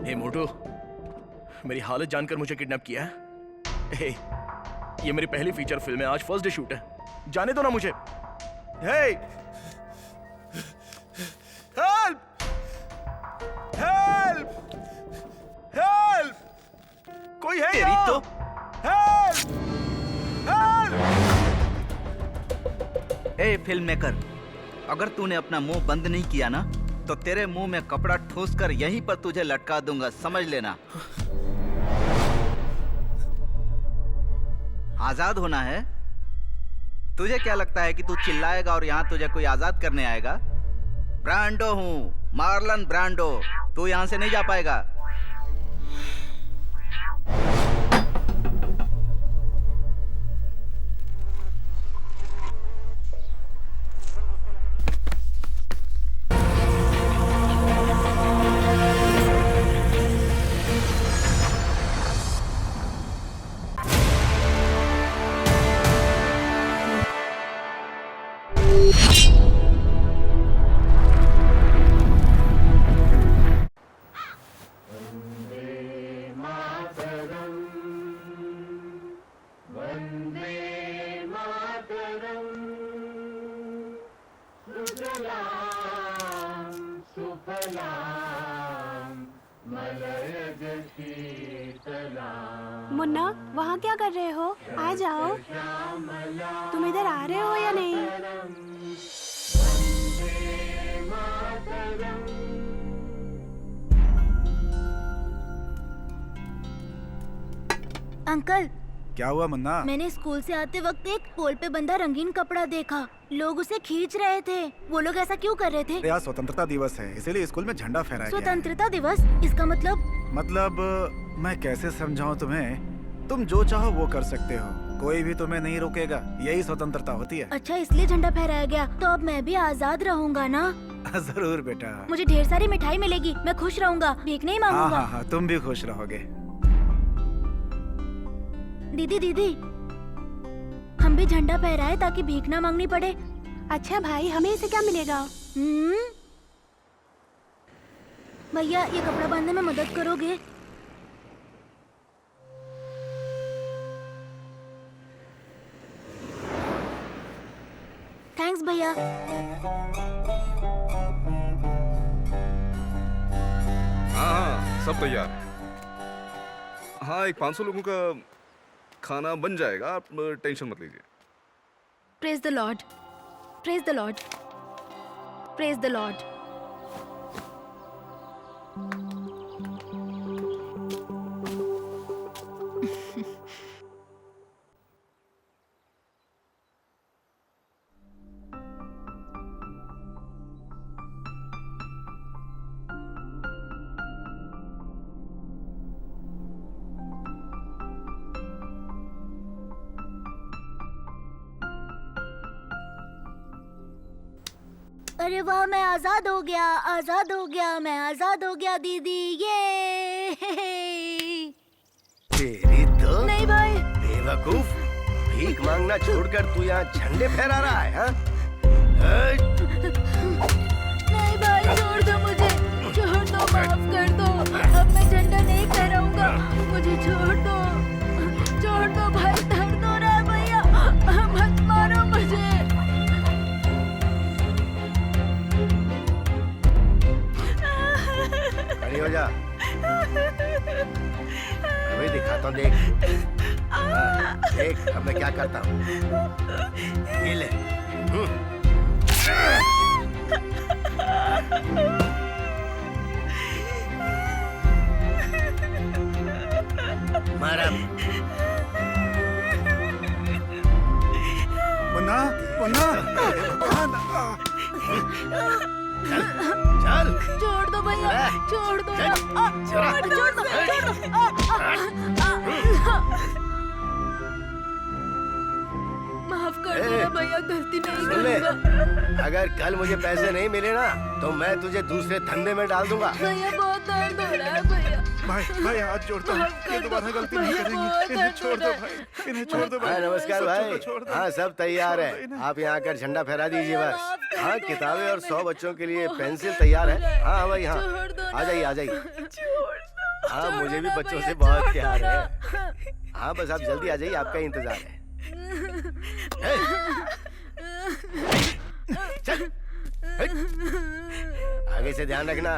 हे मोटू, मेरी हालत जानकर मुझे किडनैप किया है? हे, ये मेरी पहली फीचर फिल्म है, आज फर्स्ट डे शूट है, जाने दो ना मुझे। हे, हेल्प! हेल्प! हेल्प! कोई है तेरी यहाँ? तो हेल्प! हेल्प! ए फिल्म मेकर, अगर तूने अपना मुंह बंद नहीं किया ना तो तेरे मुंह में कपड़ा ठोस कर यहीं पर तुझे लटका दूंगा, समझ लेना। आजाद होना है? तुझे क्या लगता है कि तू चिल्लाएगा और यहाँ तुझे कोई आजाद करने आएगा? ब्रांडो हूँ, मार्लन ब्रांडो, तू यहाँ से नहीं जा पाएगा। मुन्ना, वहाँ क्या कर रहे हो? आ जाओ। तुम इधर आ रहे हो या नहीं? अंकल, क्या हुआ मुन्ना? मैंने स्कूल से आते वक्त एक पोल पे बंधा रंगीन कपड़ा देखा। लोग उसे खींच रहे थे। वो लोग ऐसा क्यों कर रहे थे? आज स्वतंत्रता दिवस है, इसीलिए स्कूल में झंडा फहराया गया है। स्वतंत्रता दिवस? इसका मतलब मैं कैसे समझाऊं तुम्हें? तुम जो चाहो वो कर सकते हो, कोई भी तुम्हें नहीं रोकेगा, यही स्वतंत्रता होती है। अच्छा, इसलिए झंडा फहराया गया। तो अब मैं भी आजाद रहूंगा ना? जरूर बेटा। मुझे ढेर सारी मिठाई मिलेगी, मैं खुश रहूंगा, भीख नहीं हाँ मांगूंगा। हाँ हाँ, तुम भी खुश रहोगे। दीदी दीदी, हम भी झंडा फहराए ताकि भीख ना मांगनी पड़े। अच्छा भाई, हमें इसे क्या मिलेगा? भैया, ये कपड़ा बांधने में मदद करोगे? थैंक्स भैया। हाँ, सब तैयार है। हाँ, एक 500 लोगों का खाना बन जाएगा, आप टेंशन मत लीजिए। Praise the Lord, praise the Lord, praise the Lord. अरे वाह, मैं आजाद हो गया, आजाद हो गया, मैं आजाद हो गया दीदी, ये। तेरी तो नहीं भाई। बेवकूफ, भीख मांगना छोड़कर तू यहाँ झंडे फहरा रहा है, हाँ? नहीं भाई, छोड़ दो मुझे, छोड़ दो, माफ कर दो। अब मैं झंडा नहीं फहराऊंगा, मुझे छोड़ दो भाई, दर्द हो रहा है भैया, मत मारो मुझे। खड़ी हो जा, अभी दिखाता हूँ, देख। देख अब मैं क्या करता हूँ, ये ले। मारा। मुन्ना, मुन्ना, चल। छोड़ दो भैया, छोड़ दो, छोड़ दो। माफ कर दो भैया, गलती नहीं सुन ले, करूंगा। अगर कल मुझे पैसे नहीं मिले ना तो मैं तुझे दूसरे धंधे में डाल दूंगा। भैया बहुत दर्द हो रहा है भैया। भाई भाई हाथ जोड़ता हूँ, ये दोबारा गलती नहीं करेंगे, इन्हें छोड़ दो भाई, इन्हें छोड़ दो भाई। हाँ नमस्कार भाई, हाँ सब तैयार है, आप यहाँ आकर झंडा फहरा दीजिए बस। हाँ किताबें और 100 बच्चों के लिए पेंसिल तैयार है। हाँ भाई हाँ, आ जाइए आ जाइए। हाँ छोड़ो मुझे भी ना बच्चों भैया, से बहुत छोड़ दो प्यार ना। है। हाँ बस आप जल्दी आ जाइए, आपका ही इंतजार है। हे! चल हे! आगे से ध्यान रखना।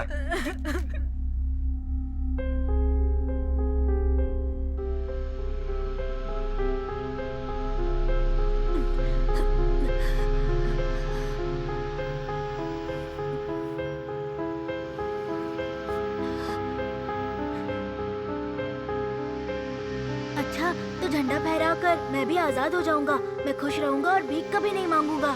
अच्छा, तो झंडा फहरा कर मैं भी आजाद हो जाऊंगा। मैं खुश रहूंगा और भीख कभी नहीं मांगूंगा।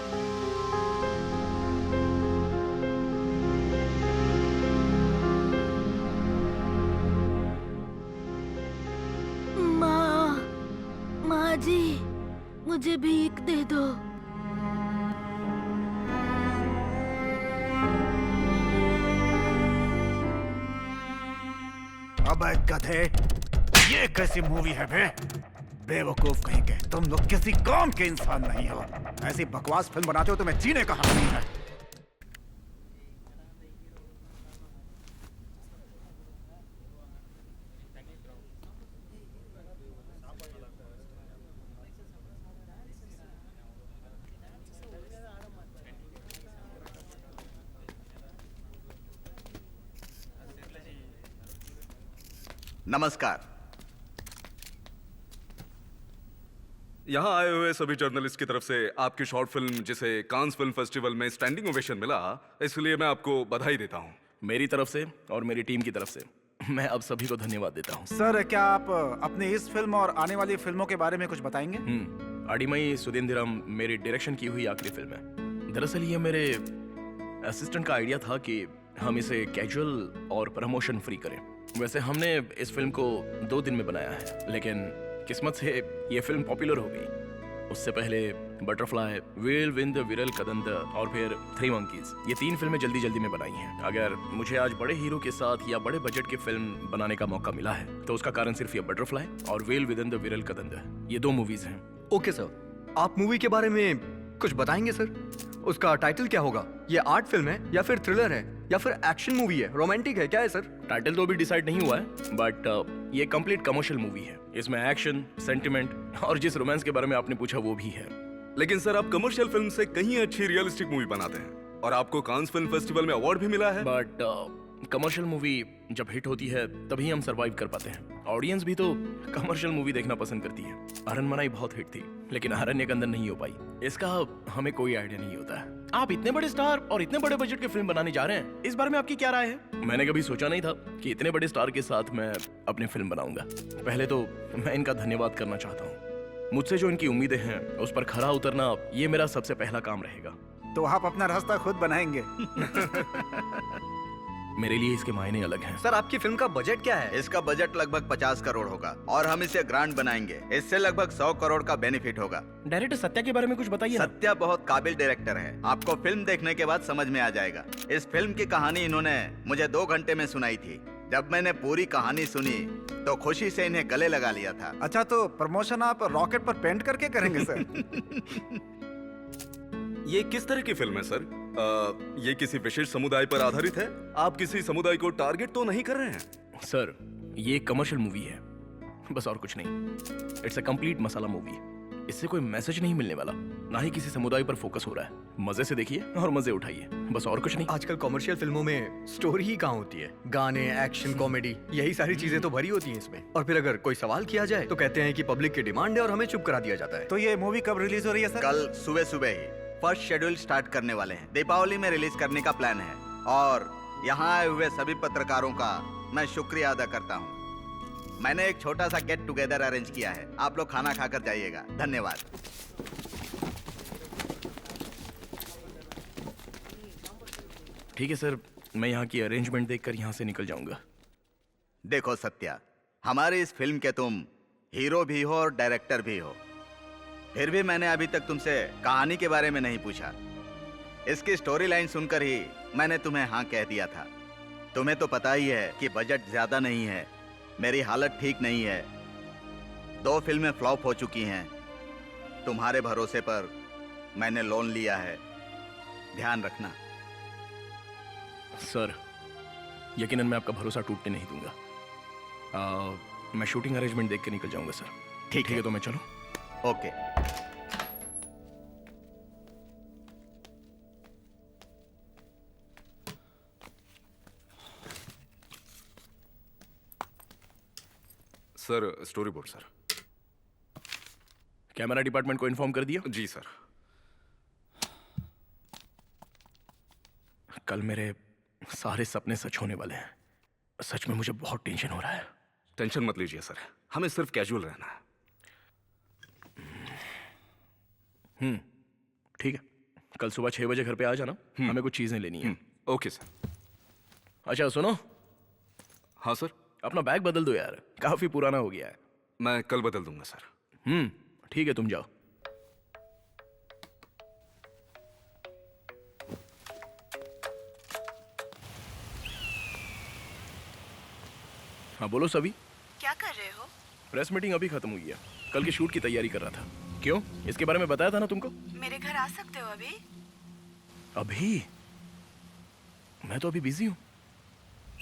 माँ, माँ जी, मुझे भीख दे दो। अबे गधे, ये कैसी मूवी है बे? बेवकूफ कहीं के, तुम लोग किसी काम के इंसान नहीं हो। ऐसी बकवास फिल्म बनाते हो, तुम्हें जीने का हक नहीं है। नमस्कार। यहाँ आए हुए सभी जर्नलिस्ट की तरफ से आपकी शॉर्ट फिल्म जिसे कांस फिल्म फेस्टिवल में स्टैंडिंग ओवेशन मिला, इसलिए मैं आपको बधाई देता हूँ। मेरी तरफ से और मेरी टीम की तरफ से मैं अब सभी को धन्यवाद देता हूँ। सर, क्या आप अपनी इस फिल्म और आने वाली फिल्मों के बारे में कुछ बताएंगे? आडिमई सुधींद्रम मेरी डायरेक्शन की हुई आखिरी फिल्म है। दरअसल ये मेरे असिस्टेंट का आइडिया था कि हम इसे कैजुअल और प्रमोशन फ्री करें। वैसे हमने इस फिल्म को 2 दिन में बनाया है, लेकिन किस्मत से ये फिल्म पॉपुलर हो गई। उससे पहले बटरफ्लाई, वेल विंद विरल कदंद और फिर 3 मंकीज, ये 3 फिल्में जल्दी जल्दी में बनाई हैं। अगर मुझे आज बड़े हीरो के साथ या बड़े बजट की फिल्म बनाने का मौका मिला है तो उसका कारण सिर्फ ये बटरफ्लाई और वेल विद द विरल कदंद, ये 2 मूवीज हैं। ओके सर, आप मूवी के बारे में कुछ बताएंगे सर? उसका टाइटल क्या होगा? ये आर्ट फिल्म है या फिर थ्रिलर है या फिर एक्शन मूवी है, रोमांटिक है, क्या है सर? टाइटल तो अभी डिसाइड नहीं हुआ है, बट ये कंप्लीट कमर्शियल मूवी है। इसमें एक्शन, सेंटिमेंट और जिस रोमांस के बारे में आपने पूछा वो भी है। लेकिन सर आप कमर्शियल फिल्म से कहीं अच्छी रियलिस्टिक मूवी बनाते हैं और आपको कांस फिल्म फेस्टिवल में अवार्ड भी मिला है। बट कमर्शियल मूवी जब हिट होती है तभी हम सरवाइव कर पाते हैं। ऑडियंस भी तो कमर्शियल मूवी देखना पसंद करती है। अरनमनाई बहुत हिट थी, लेकिन अरण्यकंदन नहीं हो पाई। इसका हमें कोई आइडिया नहीं होता है। आप इतने बड़े स्टार और इतने बड़े बजट की फिल्म बनाने जा रहे हैं, इस बारे में आपकी क्या राय है? मैंने कभी सोचा नहीं था कि इतने बड़े स्टार के साथ मैं अपनी फिल्म बनाऊंगा। पहले तो मैं इनका धन्यवाद करना चाहता हूँ। मुझसे जो इनकी उम्मीदें हैं उस पर खरा उतरना, ये मेरा सबसे पहला काम रहेगा। तो आप अपना रास्ता खुद बनाएंगे। मेरे लिए इसके मायने अलग हैं। सर आपकी फिल्म का बजट क्या है? इसका बजट लगभग 50 करोड़ होगा और हम इसे ग्रांड बनाएंगे। इससे लगभग 100 करोड़ का बेनिफिट होगा। डायरेक्टर सत्या के बारे में कुछ बताइए ना। सत्या बहुत काबिल डायरेक्टर है, आपको फिल्म देखने के बाद समझ में आ जाएगा। इस फिल्म की कहानी इन्होंने मुझे 2 घंटे में सुनाई थी। जब मैंने पूरी कहानी सुनी तो खुशी से इन्हें गले लगा लिया था। अच्छा, तो प्रमोशन आप रॉकेट पर पेंट करके करेंगे सर? ये किस तरह की फिल्म है सर? ये किसी विशेष समुदाय पर आधारित है? आप किसी समुदाय को टारगेट तो नहीं कर रहे हैं? सर, ये एक कमर्शियल मूवी है, बस और कुछ नहीं। It's a complete masala movie. इससे कोई मैसेज नहीं मिलने वाला, ना ही किसी समुदाय पर फोकस हो रहा है। मजे से देखिए और मजे उठाइए, बस और कुछ नहीं। आजकल कमर्शियल फिल्मों में स्टोरी ही कहाँ होती है? गाने, एक्शन, कॉमेडी, यही सारी चीजें तो भरी होती हैं इसमें। और फिर अगर कोई सवाल किया जाए तो कहते हैं कि पब्लिक की डिमांड है और हमें चुप करा दिया जाता है। तो ये मूवी कब रिलीज हो रही है सर? कल सुबह सुबह ही फर्स्ट शेड्यूल स्टार्ट करने वाले हैं। दीपावली में रिलीज करने का प्लान है और यहाँ आए हुए सभी पत्रकारों का मैं शुक्रिया अदा करता हूँ। मैंने एक छोटा सा गेट टुगेदर अरेंज किया है, आप लोग खाना खाकर जाइएगा। धन्यवाद। ठीक है सर, मैं यहाँ की अरेंजमेंट देखकर यहाँ से निकल जाऊंगा। देखो सत्या, हमारी इस फिल्म के तुम हीरो भी हो और डायरेक्टर भी हो, फिर भी मैंने अभी तक तुमसे कहानी के बारे में नहीं पूछा। इसकी स्टोरी लाइन सुनकर ही मैंने तुम्हें हाँ कह दिया था। तुम्हें तो पता ही है कि बजट ज्यादा नहीं है, मेरी हालत ठीक नहीं है, 2 फिल्में फ्लॉप हो चुकी हैं। तुम्हारे भरोसे पर मैंने लोन लिया है, ध्यान रखना। सर, यकीनन मैं आपका भरोसा टूटने नहीं दूंगा। मैं शूटिंग अरेंजमेंट देख के निकल जाऊंगा सर। ठीक ठीक है है तो मैं चलूं? Okay. Sir story board sir. Camera department को इन्फॉर्म कर दिया? जी सर। कल मेरे सारे सपने सच होने वाले हैं। सच में मुझे बहुत टेंशन हो रहा है। टेंशन मत लीजिए सर, हमें सिर्फ कैजुअल रहना है। ठीक है, कल सुबह 6 बजे घर पे आ जाना, हमें कुछ चीजें लेनी है। Okay sir. अच्छा सुनो, हाँ सर। अपना बैग बदल दो यार, काफी पुराना हो गया है। मैं कल बदल दूंगा सर। ठीक है तुम जाओ। हाँ बोलो सभी। क्या कर रहे हो? प्रेस मीटिंग अभी खत्म हुई है, कल की शूट की तैयारी कर रहा था। क्यों, इसके बारे में बताया था ना तुमको? मेरे घर आ सकते हो अभी? अभी? मैं तो अभी बिजी हूँ।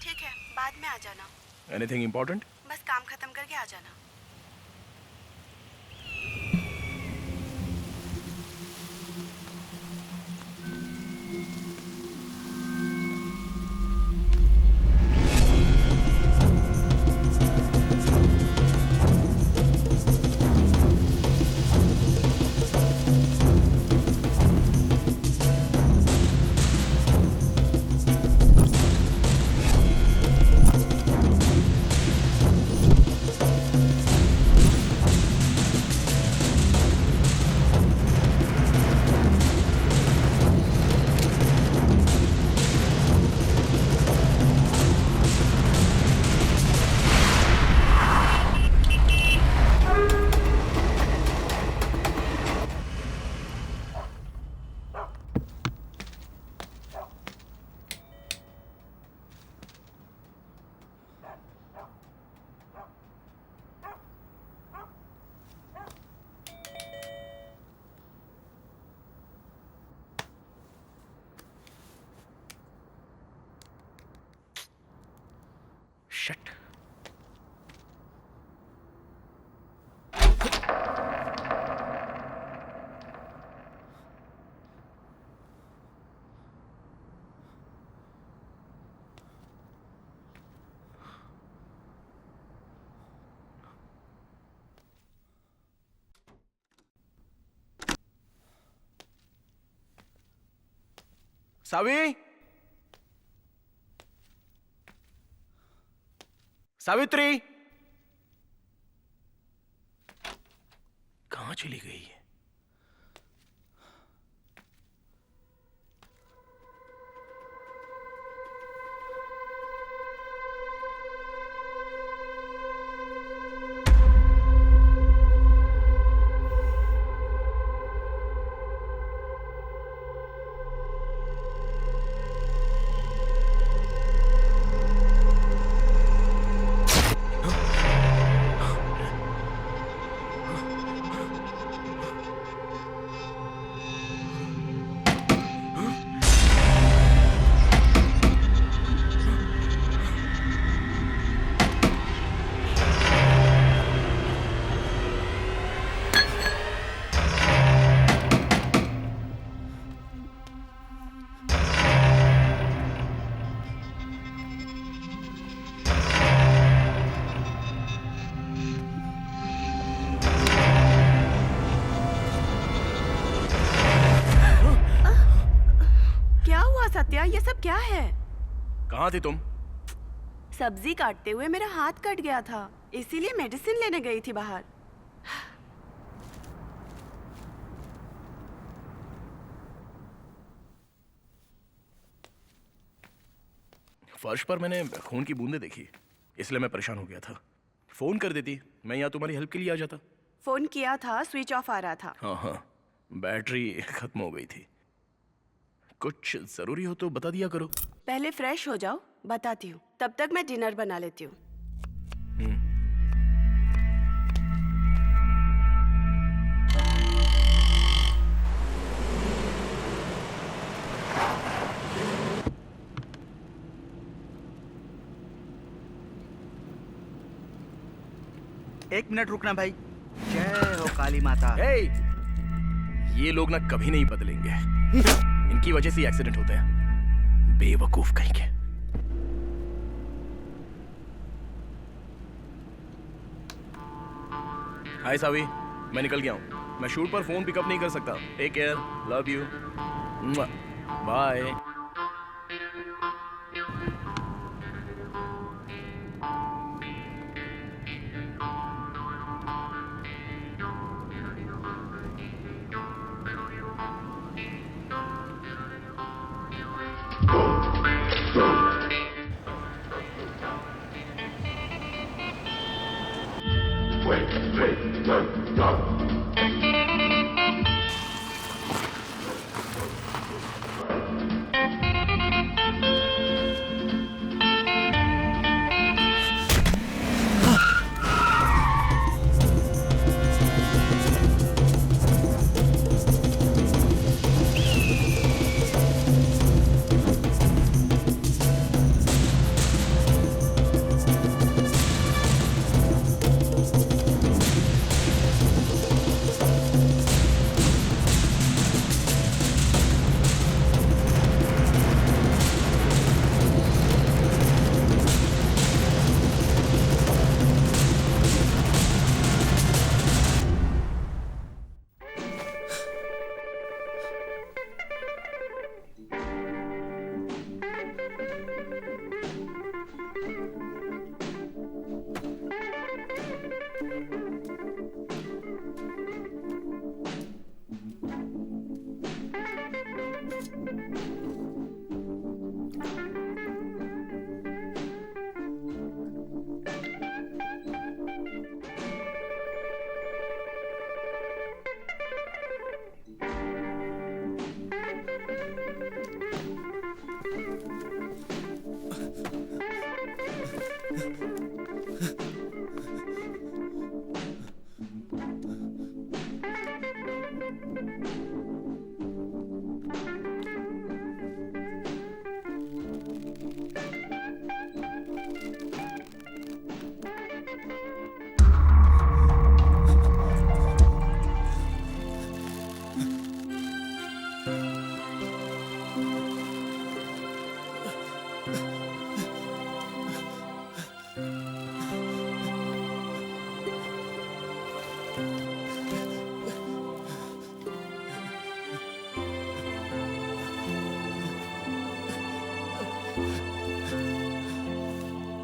ठीक है, बाद में आ जाना। Anything important? बस काम खत्म करके आ जाना। Shit. सावी, सावित्री, कहाँ चली गई है? सत्या, ये सब क्या है? कहाँ थी तुम? सब्जी काटते हुए मेरा हाथ कट गया था, इसीलिए मेडिसिन लेने गई थी बाहर। फर्श पर मैंने खून की बूंदें देखी, इसलिए मैं परेशान हो गया था। फोन कर देती, मैं यहाँ तुम्हारी हेल्प के लिए आ जाता। फोन किया था, स्विच ऑफ आ रहा था। हाँ, बैटरी खत्म हो गई थी। कुछ जरूरी हो तो बता दिया करो। पहले फ्रेश हो जाओ, बताती हूँ। तब तक मैं डिनर बना लेती हूँ। एक मिनट रुकना भाई। जय हो काली माता। हे, ये लोग ना कभी नहीं बदलेंगे। इनकी वजह से एक्सीडेंट होते हैं, बेवकूफ कहीं के। हाय सावी, मैं निकल गया हूँ। मैं शूट पर फोन पिकअप नहीं कर सकता। Take care, love you, bye.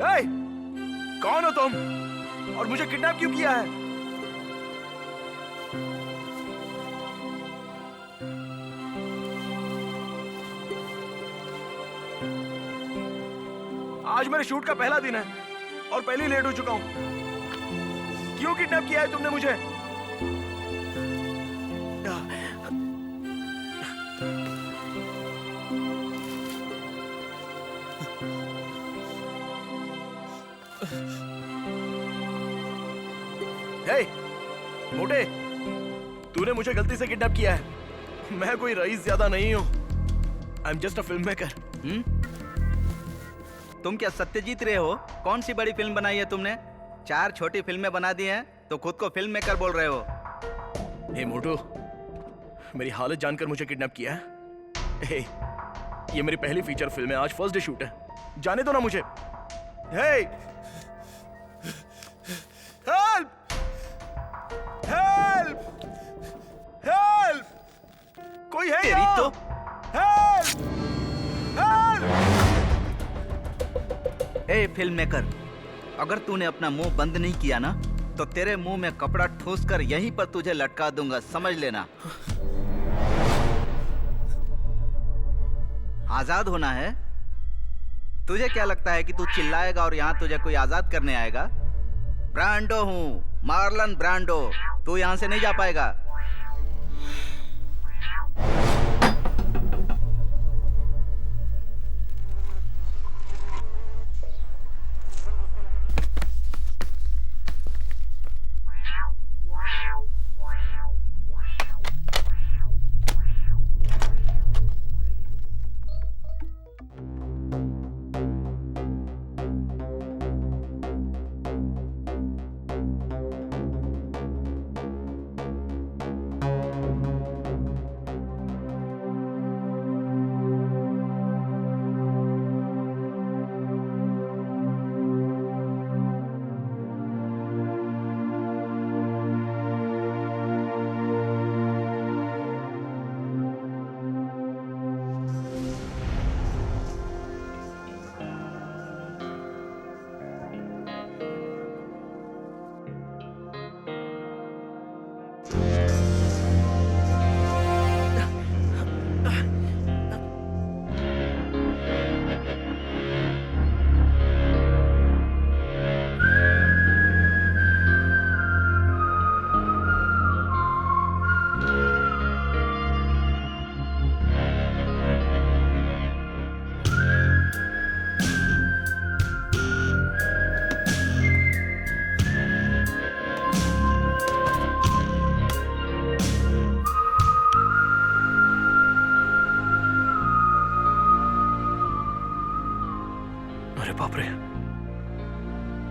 Hey, कौन हो तुम और मुझे किडनैप क्यों किया है? आज मेरे शूट का पहला दिन है और पहले ही लेट हो चुका हूं। क्यों किडनैप किया है तुमने मुझे? हे, मोटे, तूने मुझे गलती से किडनैप किया है। मैं कोई रईस ज्यादा नहीं हूं। I am just a film maker. तुम क्या सत्यजीत रे हो? कौन सी बड़ी फिल्म बनाई है तुमने? 4 छोटी फिल्में बना दी हैं तो खुद को फिल्म मेकर बोल रहे हो। हे मोटू, मेरी हालत जानकर मुझे किडनैप किया है? हे, ये मेरी पहली फीचर फिल्म है। आज फर्स्ट डे शूट है। जाने दो ना मुझे। हे, हेल्प! हेल्प! हेल्प! कोई है तेरी यहाँ? तो हेल्प! हेल्प! ए फिल्म मेकर, अगर तूने अपना मुंह बंद नहीं किया ना तो तेरे मुंह में कपड़ा ठूस कर यहीं पर तुझे लटका दूंगा, समझ लेना। आजाद होना है? तुझे क्या लगता है कि तू चिल्लाएगा और यहाँ तुझे कोई आजाद करने आएगा? ब्रांडो हूँ, मार्लन ब्रांडो। तू यहाँ से नहीं जा पाएगा।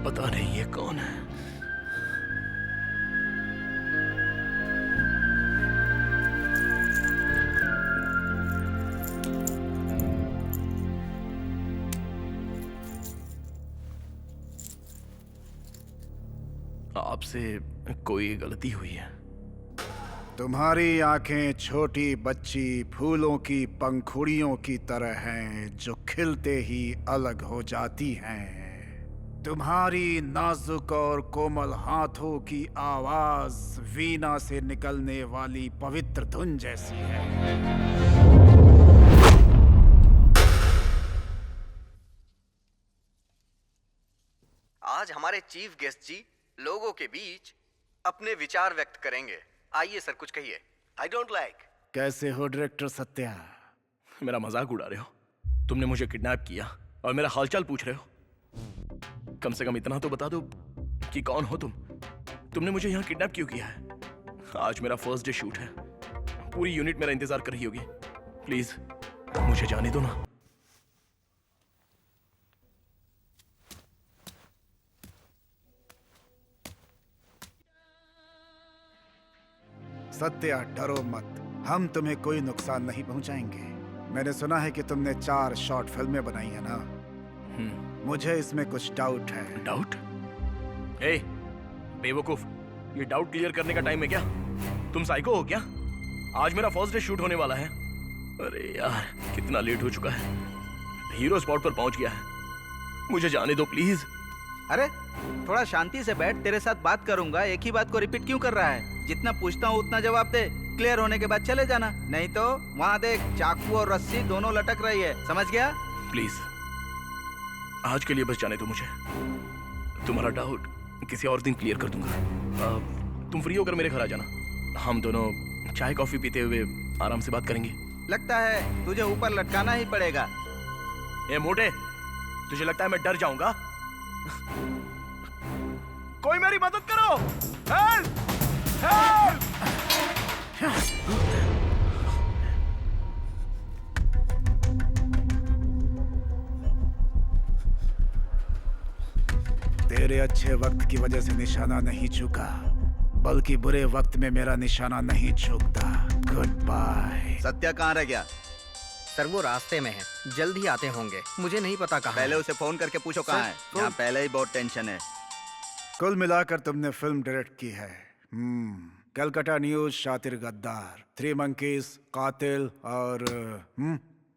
पता नहीं ये कौन है। आपसे कोई गलती हुई है। तुम्हारी आंखें छोटी बच्ची फूलों की पंखुड़ियों की तरह हैं जो खिलते ही अलग हो जाती हैं। तुम्हारी नाजुक और कोमल हाथों की आवाज वीणा से निकलने वाली पवित्र धुन जैसी है। आज हमारे चीफ गेस्ट जी लोगों के बीच अपने विचार व्यक्त करेंगे। आइए सर, कुछ कहिए। I don't like. कैसे हो डायरेक्टर सत्या? मेरा मजाक उड़ा रहे हो? तुमने मुझे किडनैप किया और मेरा हालचाल पूछ रहे हो? कम से कम इतना तो बता दो कि कौन हो तुम? तुमने मुझे यहाँ किडनैप क्यों किया है? आज मेरा फर्स्ट डे शूट है, पूरी यूनिट मेरा इंतजार कर रही होगी। प्लीज मुझे जाने दो ना। सत्या, डरो मत, हम तुम्हें कोई नुकसान नहीं पहुंचाएंगे। मैंने सुना है कि तुमने 4 शॉर्ट फिल्में बनाई है ना? मुझे इसमें कुछ डाउट है। डाउट? ए, बेवकूफ, ये डाउट क्लियर करने का टाइम है क्या? तुम साइको हो क्या? आज मेरा फर्स्ट डे शूट होने वाला है। अरे यार, कितना लेट हो चुका है। हीरो स्पॉट पर पहुंच गया है। मुझे जाने दो प्लीज। अरे थोड़ा शांति से बैठ, तेरे साथ बात करूंगा। एक ही बात को रिपीट क्यों कर रहा है? जितना पूछता हूँ उतना जवाब दे। क्लियर होने के बाद चले जाना, नहीं तो वहाँ देख, चाकू और रस्सी दोनों लटक रही है। समझ गया? प्लीज आज के लिए बस जाने दो मुझे। तुम्हारा डाउट किसी और दिन क्लियर कर दूंगा। तुम फ्री होकर मेरे घर आ जाना, हम दोनों चाय कॉफी पीते हुए आराम से बात करेंगे। लगता है तुझे ऊपर लटकाना ही पड़ेगा। ए मोटे, तुझे लगता है मैं डर जाऊंगा? कोई मेरी मदद करो! हेल्प! हेल्प! तेरे अच्छे वक्त की वजह से निशाना नहीं चूका, बल्कि बुरे वक्त में मेरा निशाना नहीं चूकता। Good bye. सत्या कहाँ रह गया? सर वो रास्ते में है, जल्द ही आते होंगे। मुझे नहीं पता कहाँ पहले है। उसे फोन करके पूछो कहाँ है। यहाँ पहले ही बहुत टेंशन है। कुल मिलाकर तुमने फिल्म डायरेक्ट की है। कलकत्ता न्यूज, शातिर गद्दार, 3 मंकीज, कातिल और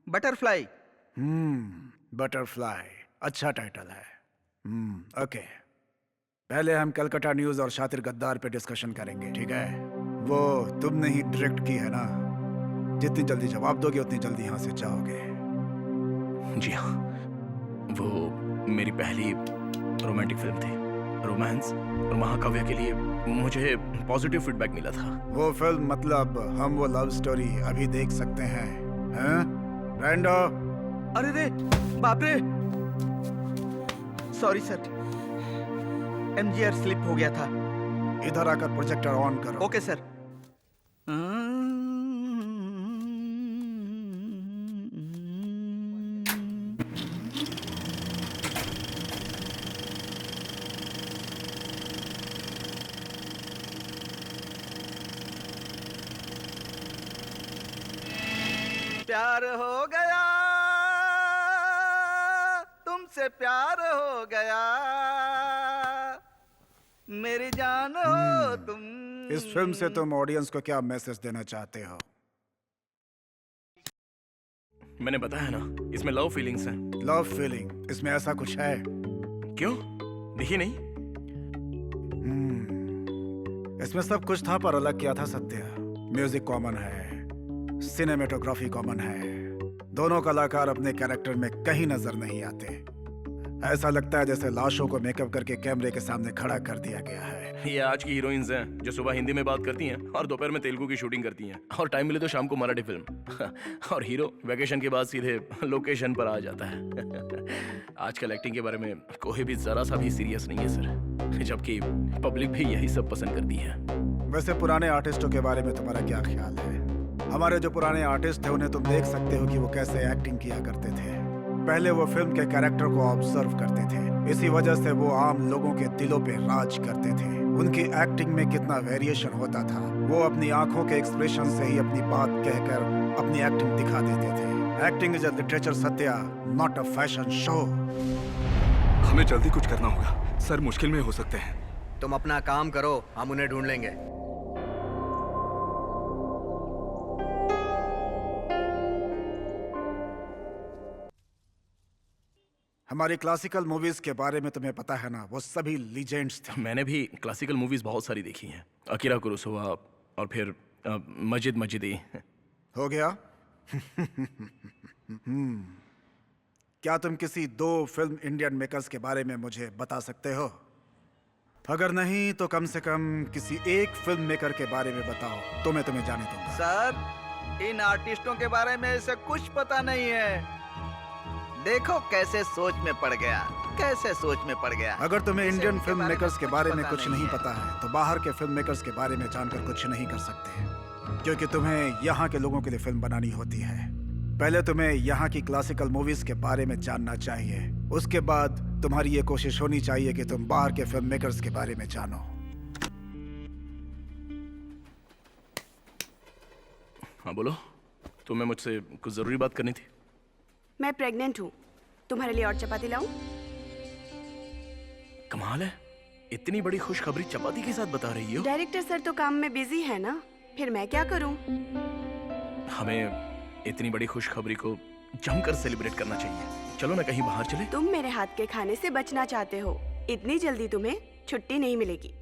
बटरफ्लाई। बटरफ्लाई, अच्छा टाइटल है। ओके, पहले हम कलकत्ता न्यूज और शातिर गद्दार पे डिस्कशन करेंगे, ठीक है? वो तुमने ही डायरेक्ट की है ना? जितनी जल्दी जवाब दोगे उतनी जल्दी यहाँ से जाओगे। जी हाँ, वो मेरी पहली रोमांटिक फिल्म थी। रोमांस और महाकाव्य के लिए मुझे पॉजिटिव फीडबैक मिला था। वो फिल्म मतलब हम वो लव स्टोरी अभी देख सकते हैं, हैं? ब्रांडो? अरे रे, बाप रे, सॉरी सर, MGR स्लिप हो गया था। इधर आकर प्रोजेक्टर ऑन करो। Okay sir. प्यार हो गया, तुमसे प्यार हो गया, मेरी जान हो तुम। इस फिल्म से तुम ऑडियंस को क्या मैसेज देना चाहते हो? मैंने बताया ना, इसमें लव फीलिंग्स हैं। लव फीलिंग, इसमें ऐसा कुछ है? क्यों, देखिए नहीं? इसमें सब कुछ था पर अलग किया था सत्या। म्यूजिक कॉमन है, सिनेमेटोग्राफी कॉमन है, दोनों कलाकार अपने कैरेक्टर में कहीं नजर नहीं आते। ऐसा लगता है जैसे लाशों को मेकअप करके कैमरे के सामने खड़ा कर दिया गया है। ये आज की हीरोइंस हैं जो सुबह हिंदी में बात करती हैं और दोपहर में तेलुगु की शूटिंग करती हैं और टाइम मिले तो शाम को मराठी फिल्म। और हीरो वैकेशन के बाद सीधे लोकेशन पर आ जाता है। आजकल एक्टिंग के बारे में कोई भी जरा सा भी सीरियस नहीं है सर, जबकि पब्लिक भी यही सब पसंद करती है। वैसे पुराने आर्टिस्टों के बारे में तुम्हारा क्या ख्याल है? हमारे जो पुराने आर्टिस्ट थे उन्हें तुम देख सकते हो कि वो कैसे एक्टिंग किया करते थे। पहले वो फिल्म के कैरेक्टर को ऑब्जर्व करते थे, इसी वजह से वो आम लोगों के दिलों पे राज करते थे। उनकी एक्टिंग में कितना वेरिएशन होता था, वो अपनी आंखों के एक्सप्रेशन से ही अपनी बात कहकर अपनी एक्टिंग दिखा देते थे। Acting is a literature Satya, not a fashion show. हमें जल्दी कुछ करना होगा सर, मुश्किल में हो सकते हैं। तुम अपना काम करो, हम उन्हें ढूंढ लेंगे। हमारी क्लासिकल मूवीज के बारे में तुम्हें पता है ना, वो सभी लीजेंड्स थे। मैंने भी क्लासिकल मूवीज बहुत सारी देखी हैं, अकीरा कुरोसावा और फिर मजिद मजिदी। हो गया? क्या तुम किसी 2 फिल्म इंडियन मेकर्स के बारे में मुझे बता सकते हो? अगर नहीं तो कम से कम किसी एक फिल्म मेकर के बारे में बताओ, तो मैं तुम्हें जाने दूंगा। सर, इन आर्टिस्टों के बारे में इसे कुछ पता नहीं है। देखो कैसे सोच में पड़ गया, कैसे सोच में पड़ गया। अगर तुम्हें इसे इंडियन उनके फिल्म बारे में मेकर्स के कुछ बारे में पता कुछ नहीं नहीं है। पता है तो बाहर के फिल्म मेकर्स के बारे में जानकर कुछ नहीं कर सकते, क्योंकि तुम्हें यहाँ के लोगों के लिए फिल्म बनानी होती है। पहले तुम्हें यहाँ की क्लासिकल मूवीज के बारे में जानना चाहिए, उसके बाद तुम्हारी ये कोशिश होनी चाहिए कि तुम बाहर के फिल्म मेकर्स के बारे में जानो। हाँ बोलो, तुम्हें मुझसे कुछ जरूरी बात करनी थी। मैं प्रेग्नेंट हूँ, तुम्हारे लिए और चपाती लाऊं? कमाल है, इतनी बड़ी खुशखबरी चपाती के साथ बता रही हो। डायरेक्टर सर तो काम में बिजी है ना, फिर मैं क्या करूं? हमें इतनी बड़ी खुशखबरी को जमकर सेलिब्रेट करना चाहिए। चलो ना कहीं बाहर चले। तुम मेरे हाथ के खाने से बचना चाहते हो, इतनी जल्दी तुम्हें छुट्टी नहीं मिलेगी।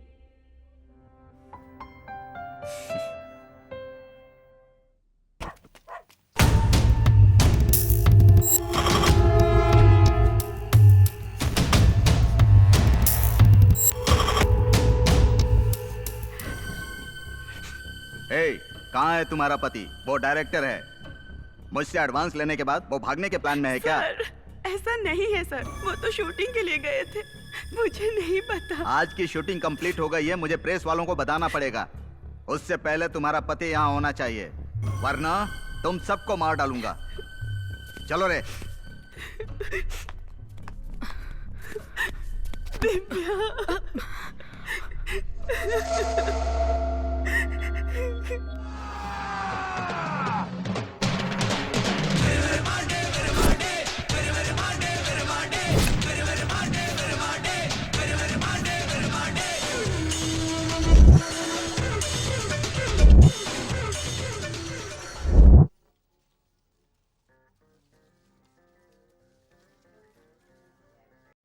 कहाँ है तुम्हारा पति? वो डायरेक्टर है, मुझसे एडवांस लेने के बाद वो भागने के प्लान में है क्या? सर, ऐसा नहीं है सर, वो तो शूटिंग के लिए गए थे, मुझे नहीं पता। आज की शूटिंग कंप्लीट हो गई है, मुझे प्रेस वालों को बताना पड़ेगा। उससे पहले तुम्हारा पति यहाँ होना चाहिए, वरना तुम सबको मार डालूंगा। चलो रे।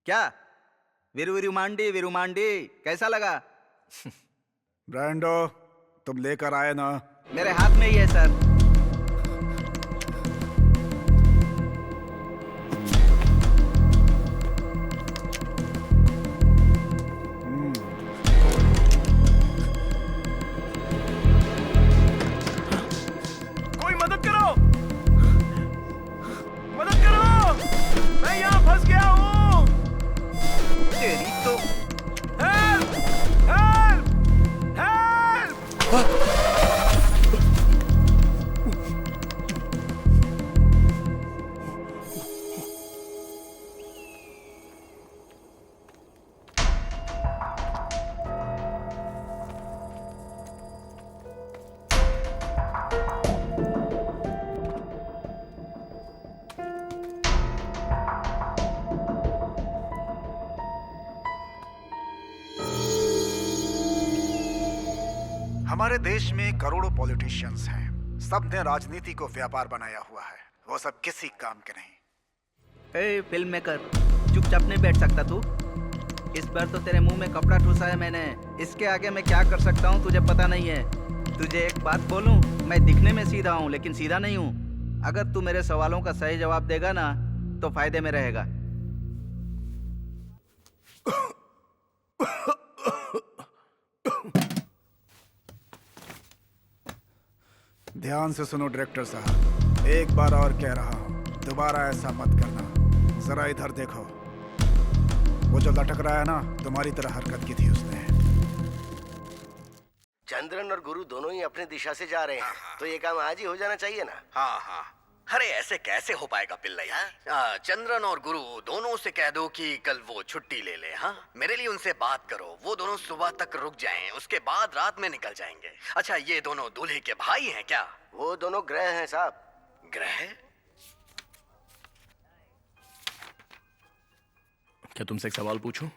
क्या विरुमांडी विरुमांडी कैसा लगा? ब्रांडो, तुम लेकर आए ना? मेरे हाथ में ही है सर। कोई मदद करो, मदद करो, मैं यहाँ फंस गया हूँ। तेरी तो हेल्प, हेल्प, हेल्प। हमारे देश में करोड़ों पॉलिटिशियंस हैं, सबने राजनीति को व्यापार बनाया हुआ है, वो सब किसी काम के नहीं। ए फिल्म मेकर, चुपचाप नहीं बैठ सकता तू? इस बार तो तेरे मुंह में कपड़ा ठूसा है मैंने, इसके आगे मैं क्या कर सकता हूँ तुझे पता नहीं है। तुझे एक बात बोलूं, मैं दिखने में सीधा हूँ लेकिन सीधा नहीं हूँ। अगर तू मेरे सवालों का सही जवाब देगा ना तो फायदे में रहेगा। ध्यान से सुनो डायरेक्टर साहब, एक बार और कह रहा हूँ, दोबारा ऐसा मत करना। जरा इधर देखो, वो जो लटक रहा है ना, तुम्हारी तरह हरकत की थी उसने। चंद्रन और गुरु दोनों ही अपनी दिशा से जा रहे हैं, तो ये काम आज ही हो जाना चाहिए ना। हाँ हाँ, अरे ऐसे कैसे हो पाएगा पिल्लैया? चंद्रन और गुरु दोनों से कह दो कि कल वो छुट्टी ले ले। हाँ, मेरे लिए उनसे बात करो। वो दोनों सुबह तक रुक जाएं, उसके बाद रात में निकल जाएंगे। अच्छा, ये दोनों दूल्हे के भाई हैं क्या? वो दोनों ग्रह हैं साहब। ग्रह? क्या तुमसे एक सवाल पूछूं?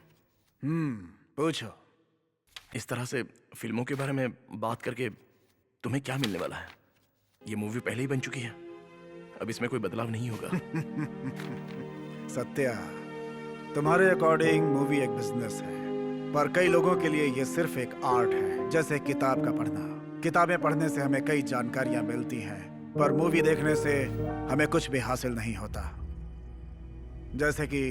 पूछो। इस तरह से फिल्मों के बारे में बात करके तुम्हें क्या मिलने वाला है? ये मूवी पहले ही बन चुकी है, अब इसमें कोई बदलाव नहीं होगा। सत्या, तुम्हारे अकॉर्डिंग मूवी एक बिजनेस है, पर कई लोगों के लिए ये सिर्फ एक आर्ट है, जैसे किताब का पढ़ना। किताबें पढ़ने से हमें कई जानकारियां मिलती हैं, पर मूवी देखने से हमें कुछ भी हासिल नहीं होता। जैसे कि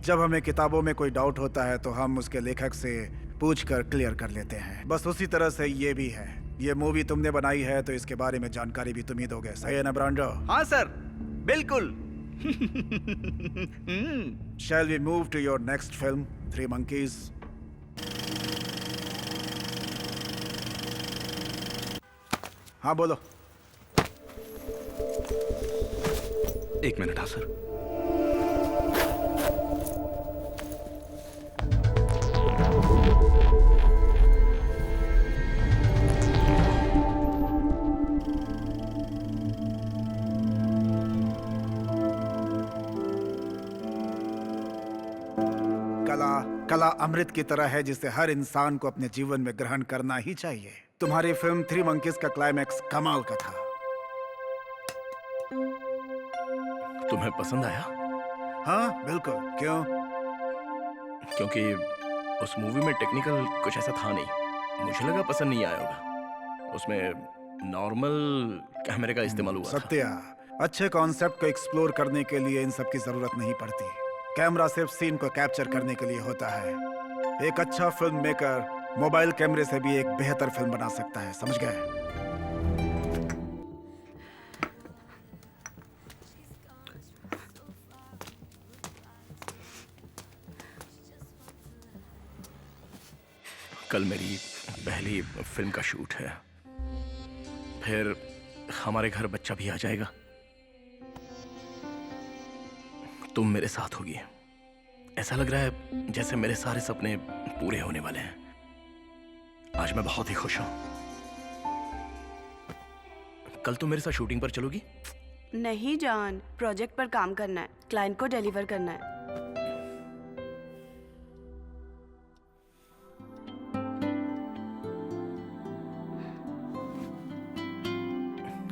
जब हमें किताबों में कोई डाउट होता है तो हम उसके लेखक से पूछकर क्लियर कर लेते हैं। बस उसी तरह से ये भी है। ये मूवी तुमने बनाई है तो इसके बारे में जानकारी भी तुम ही दोगे, सही है ना ब्रांडो? हाँ सर, बिल्कुल। Shall we move to your next film, Three Monkeys? हाँ बोलो। 1 मिनट। हाँ सर। कला अमृत की तरह है जिसे हर इंसान को अपने जीवन में ग्रहण करना ही चाहिए। तुम्हारी फिल्म थ्री मंकीज का क्लाइमैक्स कमाल का था। तुम्हें पसंद आया? हाँ बिल्कुल। क्यों? क्योंकि उस मूवी में टेक्निकल कुछ ऐसा था नहीं, मुझे लगा पसंद नहीं आया होगा। उसमें नॉर्मल कैमरे का इस्तेमाल हुआ था। सत्या, अच्छे कॉन्सेप्ट को एक्सप्लोर करने के लिए इन सब की जरूरत नहीं पड़ती। कैमरा सिर्फ सीन को कैप्चर करने के लिए होता है। एक अच्छा फिल्म मेकर मोबाइल कैमरे से भी एक बेहतर फिल्म बना सकता है, समझ गए? कल मेरी पहली फिल्म का शूट है, फिर हमारे घर बच्चा भी आ जाएगा। तुम मेरे साथ होगी। ऐसा लग रहा है जैसे मेरे सारे सपने पूरे होने वाले हैं। आज मैं बहुत ही खुश हूं। कल तुम मेरे साथ शूटिंग पर चलोगी? नहीं जान, प्रोजेक्ट पर काम करना है, क्लाइंट को डिलीवर करना है।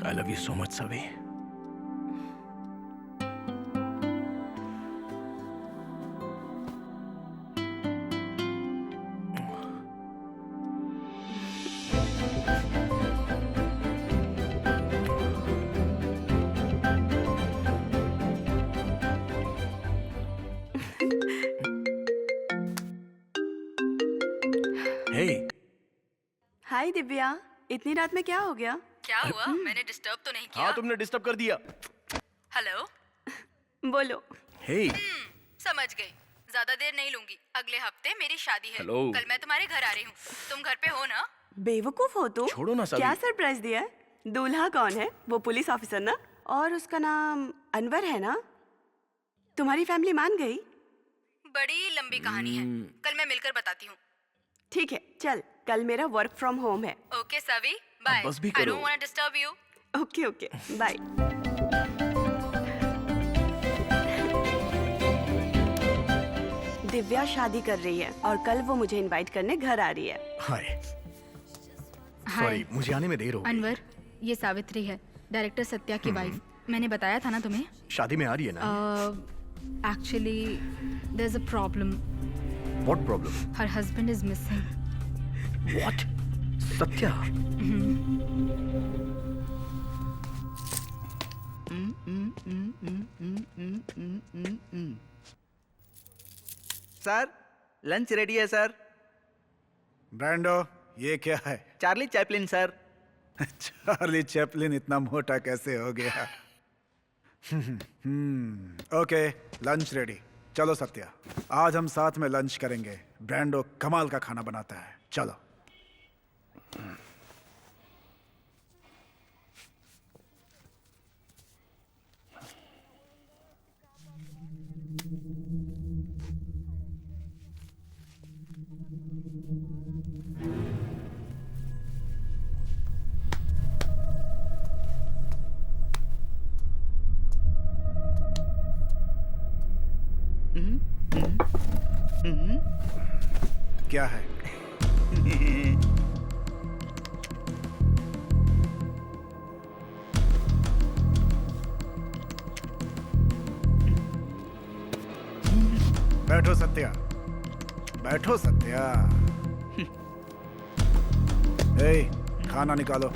I love you so much, Savi. Hey. हाय दिव्या, इतनी रात में क्या हो गया? क्या हुआ? मैंने डिस्टर्ब तो नहीं किया? हाँ, तुमने डिस्टर्ब कर दिया। हेलो, बोलो। Hey. समझ गई। ज्यादा देर नहीं लूंगी। अगले हफ्ते मेरी शादी है। Hello. कल मैं तुम्हारे घर आ रही हूँ। तुम घर पे हो ना? बेवकूफ हो तुम। छोड़ो ना सभी। क्या सरप्राइज दिया है? दूल्हा कौन है? वो पुलिस ऑफिसर ना? और उसका नाम अनवर है ना? तुम्हारी फैमिली मान गई? बड़ी लंबी कहानी है, कल मैं मिलकर बताती हूँ। ठीक है, चल, कल मेरा वर्क फ्रॉम होम है। Okay Savi, bye. बस भी आई करो। Don't want to disturb you. Okay okay, bye. Divya शादी कर रही है और कल वो मुझे इनवाइट करने घर आ रही है। हाय। सॉरी, मुझे आने में देर हो गई। अनवर, ये सावित्री है, डायरेक्टर सत्या की वाइफ। मैंने बताया था ना तुम्हें? शादी में आ रही है ना? Actually there is a problem. What problem? Her husband is missing. What? Satya? Sir, lunch ready है सर। ब्रांडो, ये क्या है? Charlie Chaplin sir. Charlie Chaplin इतना मोटा कैसे हो गया? Okay, lunch ready. चलो सत्या, आज हम साथ में लंच करेंगे। ब्रांडो कमाल का खाना बनाता है, चलो। क्या है? बैठो सत्या, बैठो सत्या। ए, खाना निकालो।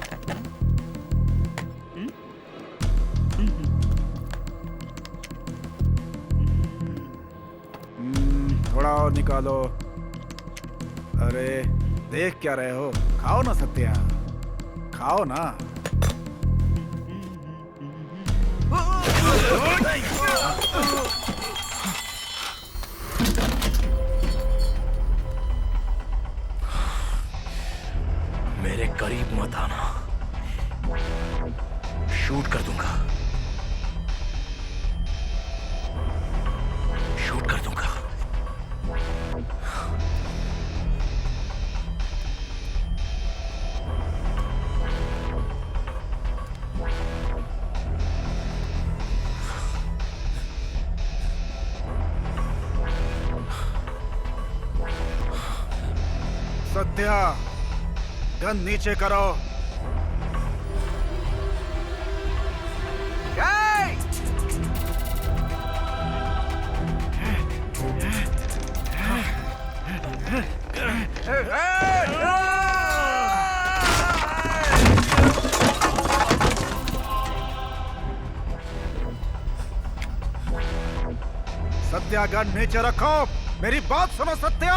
थोड़ा और निकालो। अरे देख क्या रहे हो? खाओ ना सत्या, खाओ ना। मेरे करीब मत आना, शूट कर दूंगा, शूट कर दूंगा। सत्या, गन नीचे करो। सत्या, गन नीचे रखो। मेरी बात सुनो सत्या।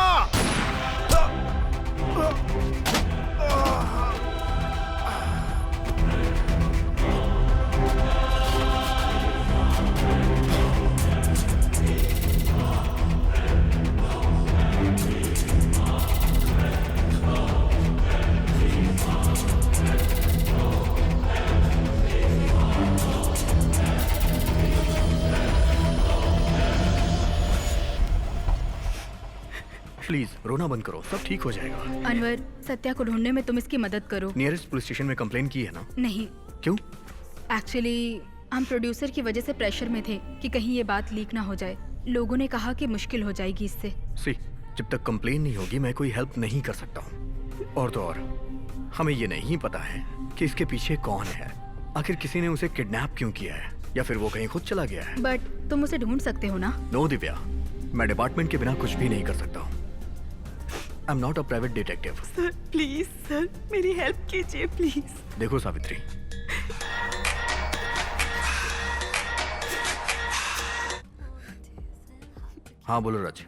प्लीज रोना बंद करो, सब ठीक हो जाएगा। अनवर, सत्या को ढूंढने में तुम इसकी मदद करो। नियरेस्ट पुलिस स्टेशन में कंप्लेन की है ना? नहीं, क्यों? एक्चुअली हम प्रोड्यूसर की वजह से प्रेशर में थे कि कहीं ये बात लीक ना हो जाए। लोगों ने कहा कि मुश्किल हो जाएगी इससे। सी, जब तक कंप्लेन नहीं होगी मैं कोई हेल्प नहीं कर सकता हूँ। और तो और हमें ये नहीं पता है कि इसके पीछे कौन है। आखिर किसी ने उसे किडनैप क्यों किया है, या फिर वो कहीं खुद चला गया है। बट तुम उसे ढूंढ सकते हो ना? नो दिव्या, मैं डिपार्टमेंट के बिना कुछ भी नहीं कर सकता हूँ। I am not a private detective. Sir please, sir मेरी हेल्प कीजिए प्लीज। देखो सावित्री, हाँ बोलो राज।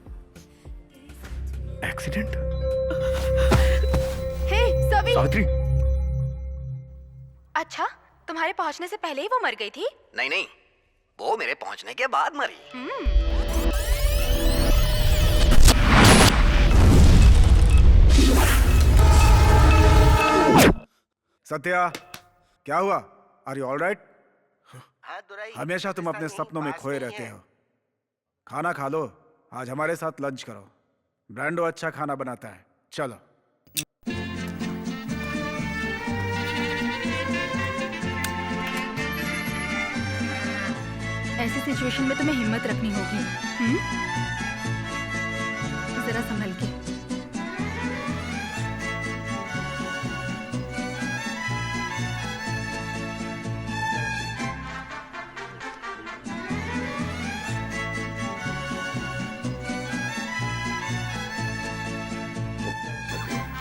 एक्सीडेंट? हे सवी! सावित्री, अच्छा, तुम्हारे पहुंचने से पहले ही वो मर गई थी? नहीं नहीं, वो मेरे पहुंचने के बाद मरी। सत्या, क्या हुआ? Are you all right? हमेशा तुम अपने सपनों में खोए रहते हो। खाना खा लो, आज हमारे साथ लंच करो। ब्रांडो अच्छा खाना बनाता है। चलो। ऐसी सिचुएशन में तुम्हें हिम्मत रखनी होगी। जरा संभल के।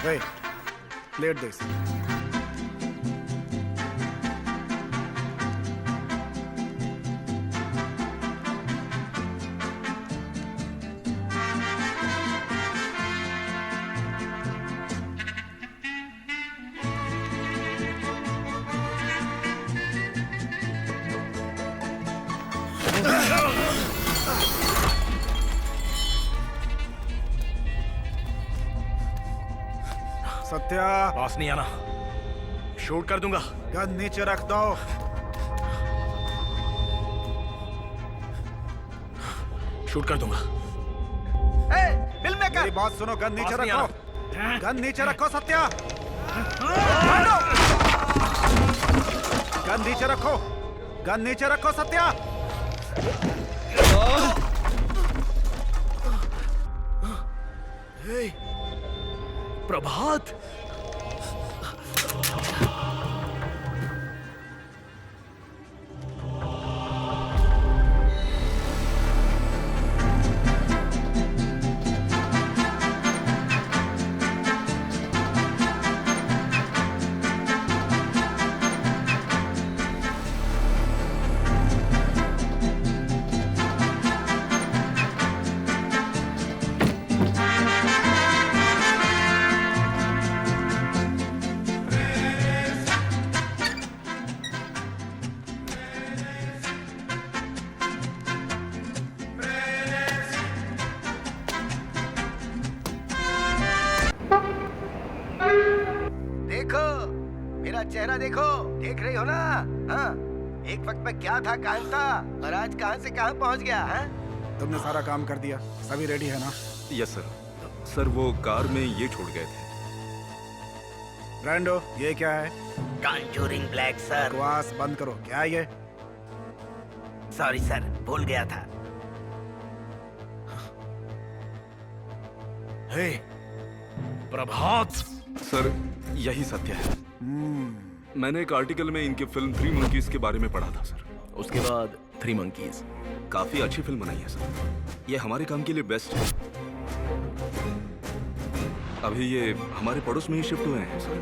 Hey, plate this. सत्या, पास नहीं आना, शूट कर दूंगा। गन नीचे रख दो। शूट कर दूंगा। मेरी बात सुनो, गन नीचे पास नहीं रखो। गन नीचे रखो सत्या। गन नीचे रखो। गन नीचे रखो सत्या। Hey! प्रभात, देखो मेरा चेहरा देखो, देख रही हो ना? हाँ, एक वक्त में क्या था, कहाँ था, और आज कहाँ से कहाँ पहुँच गया है? तुमने सारा काम कर दिया, सभी रेडी है ना? Yes sir. सर वो कार में ये छोड़ गए थे। ब्रांडो, ये क्या है? Conjuring black sir. बकवास बंद करो, क्या है ये? सॉरी सर, भूल गया था। हे प्रभात, सर यही सत्य है। मैंने एक आर्टिकल में इनके फिल्म थ्री मंकीज के बारे में पढ़ा था सर। उसके बाद थ्री मंकीज। काफी अच्छी फिल्म बनाई है सर। ये हमारे काम के लिए बेस्ट है। अभी ये हमारे पड़ोस में ही शिफ्ट हुए हैं सर।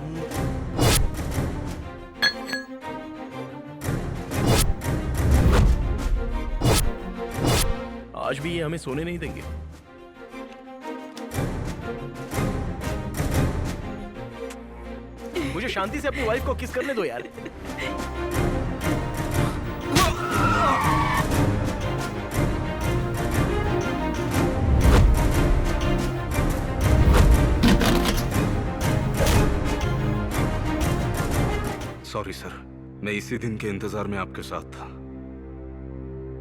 आज भी ये हमें सोने नहीं देंगे। मुझे शांति से अपनी वाइफ को किस करने दो यार। सॉरी सर, मैं इसी दिन के इंतजार में आपके साथ था,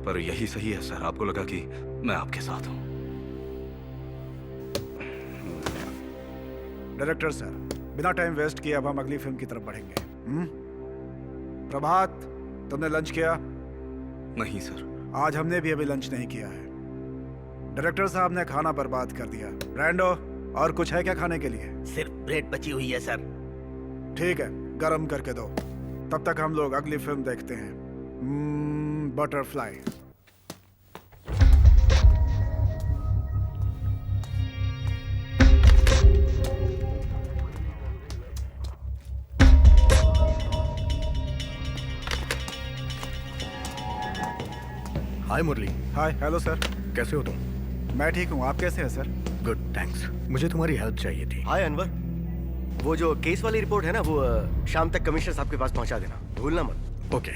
पर यही सही है सर। आपको लगा कि मैं आपके साथ हूं। डायरेक्टर सर, बिना टाइम वेस्ट किए अब हम अगली फिल्म की तरफ बढ़ेंगे। प्रभात, तुमने लंच किया? नहीं सर। आज हमने भी अभी लंच नहीं किया है। डायरेक्टर साहब ने खाना बर्बाद कर दिया। ब्रांडो, और कुछ है क्या खाने के लिए? सिर्फ ब्रेड बची हुई है सर। ठीक है, गरम करके दो। तब तक हम लोग अगली फिल्म देखते हैं, बटरफ्लाई। हाय मुरली। हाय, हेलो सर। कैसे हो तुम? मैं ठीक हूँ, आप कैसे हैं सर? Good, thanks. मुझे तुम्हारी हेल्प चाहिए थी। हाय अनवर, वो जो केस वाली रिपोर्ट है ना, वो शाम तक कमिश्नर साहब के पास पहुंचा देना, भूलना मत। ओके।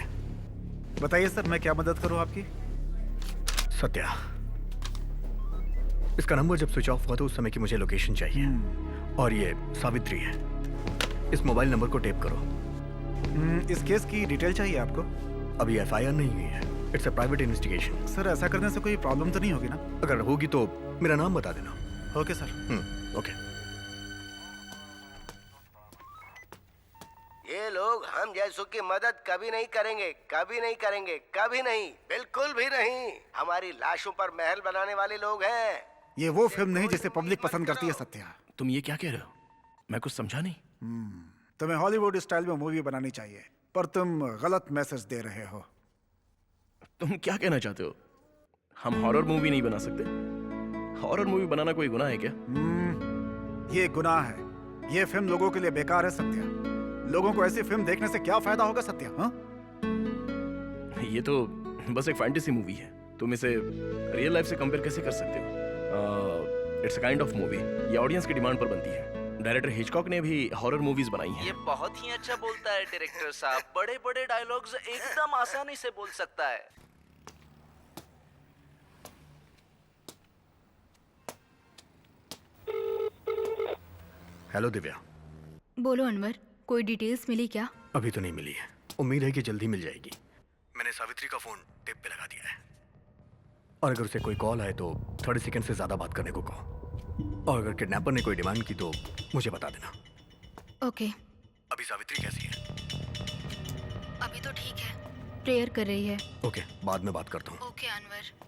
बताइए सर, मैं क्या मदद करूँ आपकी? सत्या, इसका नंबर जब स्विच ऑफ हुआ तो उस समय की मुझे लोकेशन चाहिए। और ये सावित्री है। इस मोबाइल नंबर को टेप करो। इस केस की डिटेल चाहिए आपको? अभी एफआईआर नहीं हुई है। It's a private investigation. Sir, ऐसा करने से कोई प्रॉब्लम तो नहीं होगी ना? अगर होगी तो मेरा नाम बता देना। Okay sir. ओके। ये लोग हम जैसों की मदद कभी नहीं करेंगे, कभी नहीं करेंगे, कभी नहीं, बिल्कुल भी नहीं। हमारी लाशों पर महल बनाने वाले लोग हैं। ये वो फिल्म नहीं जिसे पब्लिक पसंद करती है सत्या। तुम ये क्या कह रहे हो? मैं कुछ समझा नहीं। तुम्हें हॉलीवुड स्टाइल में मूवी बनानी चाहिए, पर तुम गलत मैसेज दे रहे हो। तुम क्या कहना चाहते हो? हम हॉरर मूवी नहीं बना सकते? हॉरर मूवी बनाना कोई गुनाह है क्या? ये गुनाह है। ये फिल्म लोगों के लिए बेकार है सत्या। लोगों को ऐसी फिल्म देखने से क्या फायदा होगा सत्या? हाँ? ये तो बस एक फैंटेसी मूवी है। तुम इसे रियल लाइफ से कंपेयर कैसे कर सकते हो? It's a kind of movie. ये ऑडियंस की डिमांड पर बनती है। डायरेक्टर हिचकॉक ने भी हॉरर मूवीज बनाई हैं। ये बहुत ही अच्छा बोलता है डायरेक्टर साहब। बड़े बड़े डायलॉग्स एकदम आसानी से बोल सकता है। हेलो दिव्या। बोलो अनवर, कोई डिटेल्स मिली क्या? अभी तो नहीं मिली है, उम्मीद है कि जल्दी मिल जाएगी। मैंने सावित्री का फोन टेप पे लगा दिया है, और अगर उसे कोई कॉल आए तो 30 सेकंड से ज्यादा बात करने को कहो। और अगर किडनैपर ने कोई डिमांड की तो मुझे बता देना। ओके। अभी सावित्री कैसी है? अभी तो ठीक है, प्रेयर कर रही है। ओके, बाद में बात करता हूँ। ओके अनवर।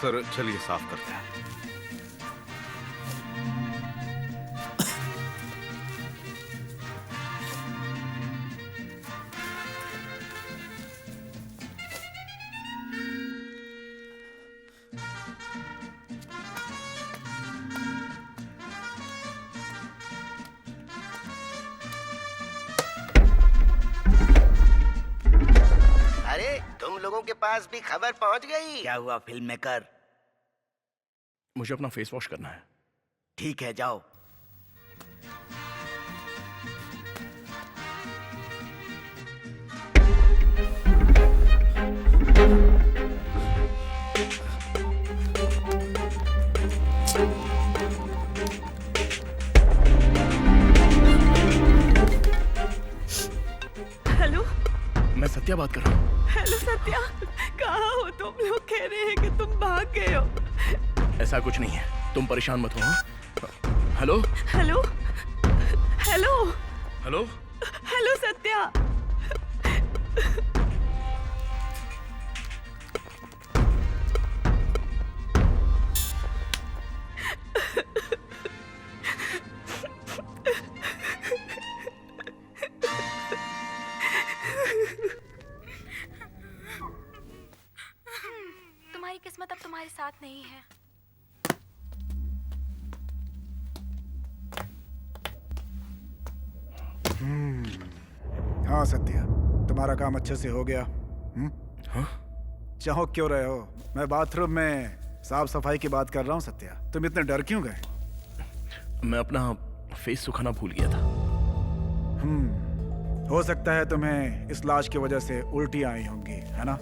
सर चलिए साफ करते हैं। अरे तुम लोगों के पास भी खबर पहुंच गई? क्या हुआ फिल्म मेकर? मुझे अपना फेस वॉश करना है। ठीक है, जाओ। हेलो मैं सत्या बात कर रहा हूँ। हेलो सत्या, कहाँ हो तुम? लोग कह रहे हैं कि तुम भाग गए हो। ऐसा कुछ नहीं है, तुम परेशान मत हो। हाँ? Hello hello hello hello hello Satya. तुम्हारी किस्मत अब तुम्हारे साथ नहीं है। हाँ सत्या, तुम्हारा काम अच्छे से हो गया। हाँ? चौंक क्यों रहे हो? मैं बाथरूम में साफ सफाई की बात कर रहा हूँ सत्या। तुम इतने डर क्यों गए? मैं अपना फेस सुखाना भूल गया था। हो सकता है तुम्हें इस लाश की वजह से उल्टी आई होंगी, है ना?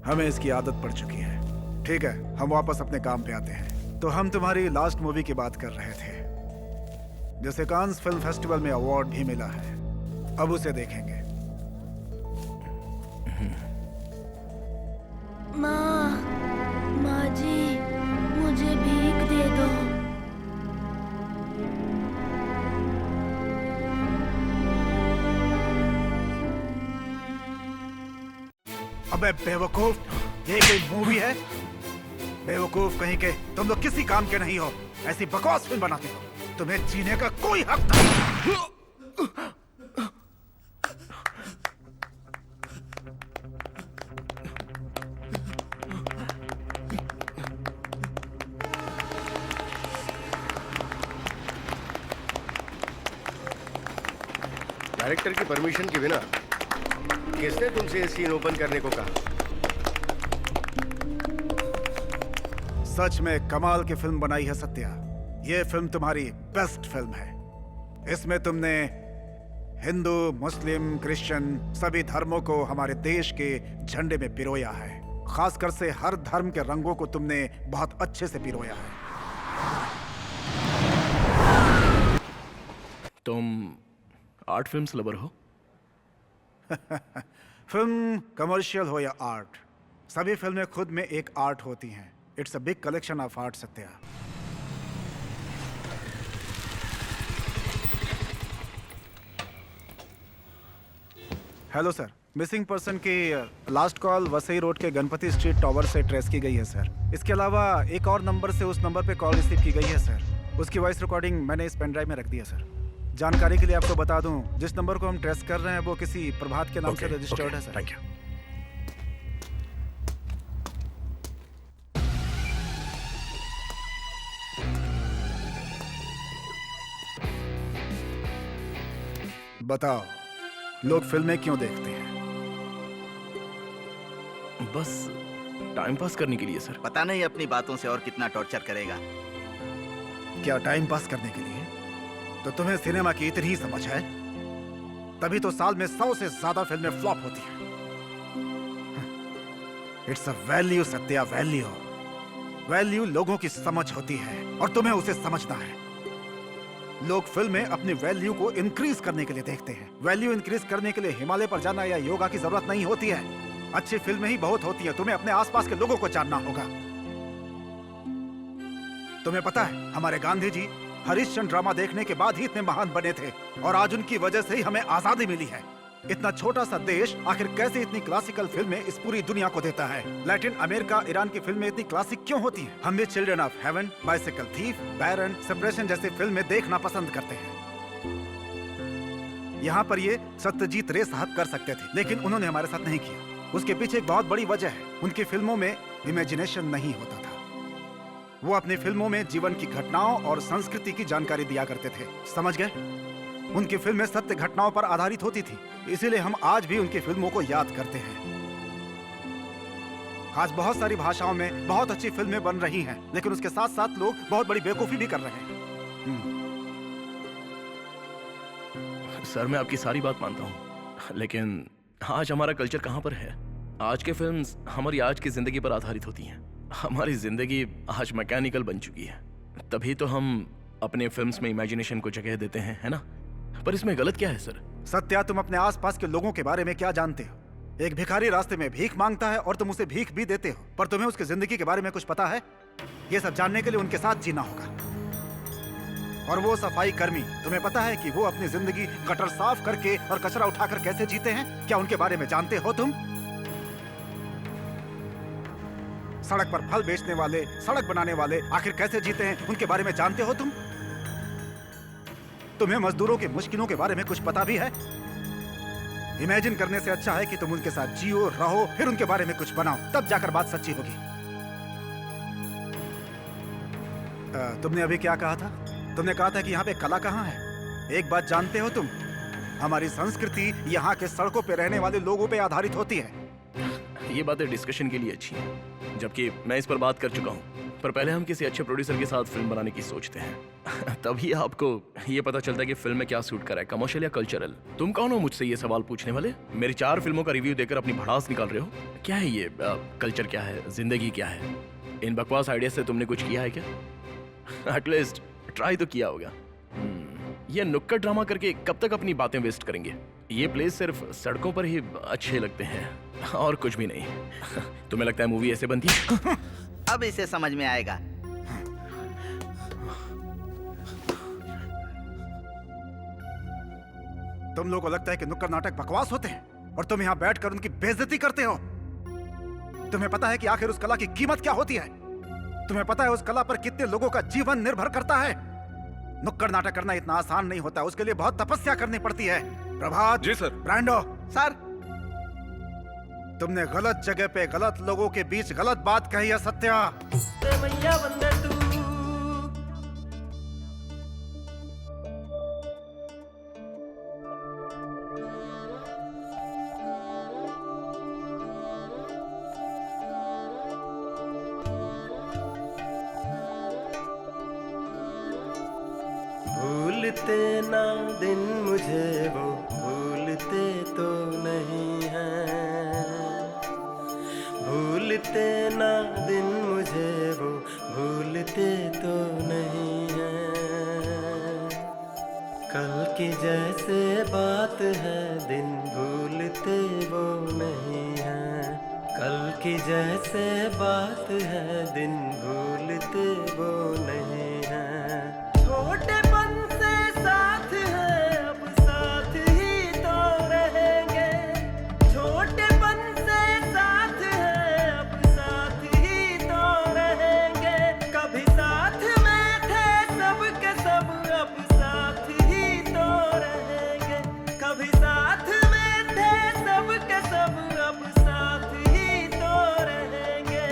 हमें इसकी आदत पड़ चुकी है। ठीक है, हम वापस अपने काम पे आते हैं। तो हम तुम्हारी लास्ट मूवी की बात कर रहे थे, जिसे कांस फिल्म फेस्टिवल में अवार्ड भी मिला है। अब उसे देखेंगे। माँ जी, मुझे भीख दे दो। अबे बेवकूफ, ये कोई मूवी है? बेवकूफ कहीं के, तुम लोग किसी काम के नहीं हो। ऐसी बकवास फिल्म बनाते हो। तुम्हें जीने का कोई हक नहीं। डायरेक्टर की परमिशन के बिना किसने तुमसे ये सीन ओपन करने को कहा? सच में कमाल की फिल्म बनाई है सत्या। ये फिल्म तुम्हारी बेस्ट फिल्म है। इसमें तुमने हिंदू, मुस्लिम, क्रिश्चियन सभी धर्मों को हमारे देश के झंडे में पिरोया है। खासकर से हर धर्म के रंगों को तुमने बहुत अच्छे से पिरोया है। तुम आर्ट फिल्म्स लवर हो? फिल्म कमर्शियल हो या आर्ट, सभी फिल्में खुद में एक आर्ट होती हैं। It's a big collection of art Satya. Hello sir, missing person की लास्ट कॉल वसई रोड के गणपति स्ट्रीट टावर से ट्रेस की गई है सर। इसके अलावा एक और नंबर से उस नंबर पे कॉल रिसीव की गई है सर। उसकी वॉइस रिकॉर्डिंग मैंने इस पेन ड्राइव में रख दी है सर। जानकारी के लिए आपको बता दूं, जिस नंबर को हम ट्रेस कर रहे हैं वो किसी प्रभात के नाम से रजिस्टर्ड है सर। Thank you. बताओ, लोग फिल्में क्यों देखते हैं? बस टाइम पास करने के लिए सर। पता नहीं अपनी बातों से और कितना टॉर्चर करेगा। क्या टाइम पास करने के लिए? तो तुम्हें सिनेमा की इतनी ही समझ है? तभी तो साल में 100 से ज्यादा फिल्में फ्लॉप होती हैं। It's a value Satya, value. Value लोगों की समझ होती है और तुम्हें उसे समझना है। लोग फिल्में अपनी वैल्यू को इंक्रीज करने के लिए देखते हैं। वैल्यू इंक्रीज करने के लिए हिमालय पर जाना या योगा की जरूरत नहीं होती है। अच्छी फिल्में ही बहुत होती है। तुम्हें अपने आसपास के लोगों को जानना होगा। तुम्हें पता है, हमारे गांधी जी हरिश्चंद्र ड्रामा देखने के बाद ही इतने महान बने थे और आज उनकी वजह से ही हमें आजादी मिली है। इतना छोटा सा देश आखिर कैसे इतनी क्लासिकल फिल्में इस पूरी दुनिया को देता है? लैटिन अमेरिका, ईरान की फिल्में इतनी क्लासिक क्यों होती हैं? हम भी Children of Heaven, Bicycle Thief, Baran, Separation जैसे फिल्में देखना पसंद करते हैं। यहाँ पर ये सत्यजीत रे साहब कर सकते थे, लेकिन उन्होंने हमारे साथ नहीं किया। उसके पीछे एक बहुत बड़ी वजह है, उनकी फिल्मों में इमेजिनेशन नहीं होता था। वो अपनी फिल्मों में जीवन की घटनाओं और संस्कृति की जानकारी दिया करते थे, समझ गए? उनकी फिल्में सत्य घटनाओं पर आधारित होती थी, इसीलिए हम आज भी उनकी फिल्मों को याद करते हैं। आज बहुत सारी भाषाओं में बहुत अच्छी फिल्में बन रही हैं, लेकिन उसके साथ साथ लोग बहुत बड़ी बेवकूफी भी कर रहे हैं। सर, मैं आपकी सारी बात मानता हूँ, लेकिन आज हमारा कल्चर कहाँ पर है? आज के फिल्म्स हमारी आज की जिंदगी पर आधारित होती हैं। हमारी जिंदगी आज मैकेनिकल बन चुकी है, तभी तो हम अपने फिल्म्स में इमेजिनेशन को जगह देते हैं, है ना? पर इसमें गलत क्या है सर? सत्या, तुम अपने आसपास के लोगों के बारे में क्या जानते हो? एक भिखारी रास्ते में भीख मांगता है और तुम उसे भीख भी देते हो, पर तुम्हें उसकी जिंदगी के बारे में कुछ पता है? ये सब जानने के लिए उनके साथ जीना होगा। और वो सफाई कर्मी, तुम्हें पता है कि वो अपनी जिंदगी गटर साफ करके और कचरा उठाकर कैसे जीते हैं? क्या उनके बारे में जानते हो तुम? सड़क पर फल बेचने वाले, सड़क बनाने वाले आखिर कैसे जीते हैं, उनके बारे में जानते हो तुम? तुम्हें मजदूरों की मुश्किलों के बारे में कुछ पता भी है? इमेजिन करने से अच्छा है कि तुम उनके साथ जियो, रहो, फिर उनके बारे में कुछ बनाओ, तब जाकर बात सच्ची होगी। तुमने अभी क्या कहा था? तुमने कहा था कि यहाँ पे कला कहाँ है? एक बात जानते हो तुम, हमारी संस्कृति यहाँ के सड़कों पे रहने वाले लोगों पे आधारित होती है। ये बातें डिस्कशन के लिए अच्छी हैं, जबकि मैं इस पर बात कर चुका हूँ। पर पहले हम किसी अच्छे प्रोड्यूसर के साथ फिल्म बनाने की सोचते हैं, तभी आपको ये पता चलता है कि फिल्म में क्या सूट करा है, कमर्शियल या कल्चरल। तुम कौन हो मुझसे ये सवाल पूछने वाले? मेरी 4 फिल्मों का रिव्यू देकर अपनी भड़ास निकाल रहे हो? क्या है ये? कल्चर क्या है? जिंदगी क्या है? इन बकवास आइडिया से तुमने कुछ किया है क्या? एटलीस्ट ट्राई तो किया होगा। ये नुक्कड़ ड्रामा करके कब तक अपनी बातें वेस्ट करेंगे? ये प्लेस सिर्फ सड़कों पर ही अच्छे लगते हैं और कुछ भी नहीं। तुम्हें लगता है मूवी ऐसे बनती है? अब इसे समझ में आएगा। तुम लोगों को लगता है कि नुक्कड़ नाटक बकवास होते हैं और तुम यहाँ बैठकर उनकी बेइज्जती करते हो। तुम्हें पता है कि आखिर उस कला की कीमत क्या होती है? तुम्हें पता है उस कला पर कितने लोगों का जीवन निर्भर करता है? नुक्कड़ नाटक करना इतना आसान नहीं होता, उसके लिए बहुत तपस्या करनी पड़ती है। प्रभात जी सर। ब्रांडो सर, तुमने गलत जगह पे गलत लोगों के बीच गलत बात कही है सत्या। भूलते ना दिन मुझे वो भूलते तो नहीं हैं, भूलते ना दिन मुझे वो भूलते तो नहीं हैं। कल की जैसे बात है दिन भूलते वो नहीं हैं, कल की जैसे बात है दिन भूलते वो नहीं हैं। छोटेपन से साथ है अब साथ ही तो रहेंगे, छोटेपन से साथ है अब साथ ही तो रहेंगे। कभी साथ में थे सब के सब अब साथ ही तो रहेंगे, कभी साथ में थे सब के सब अब साथ ही तो रहेंगे।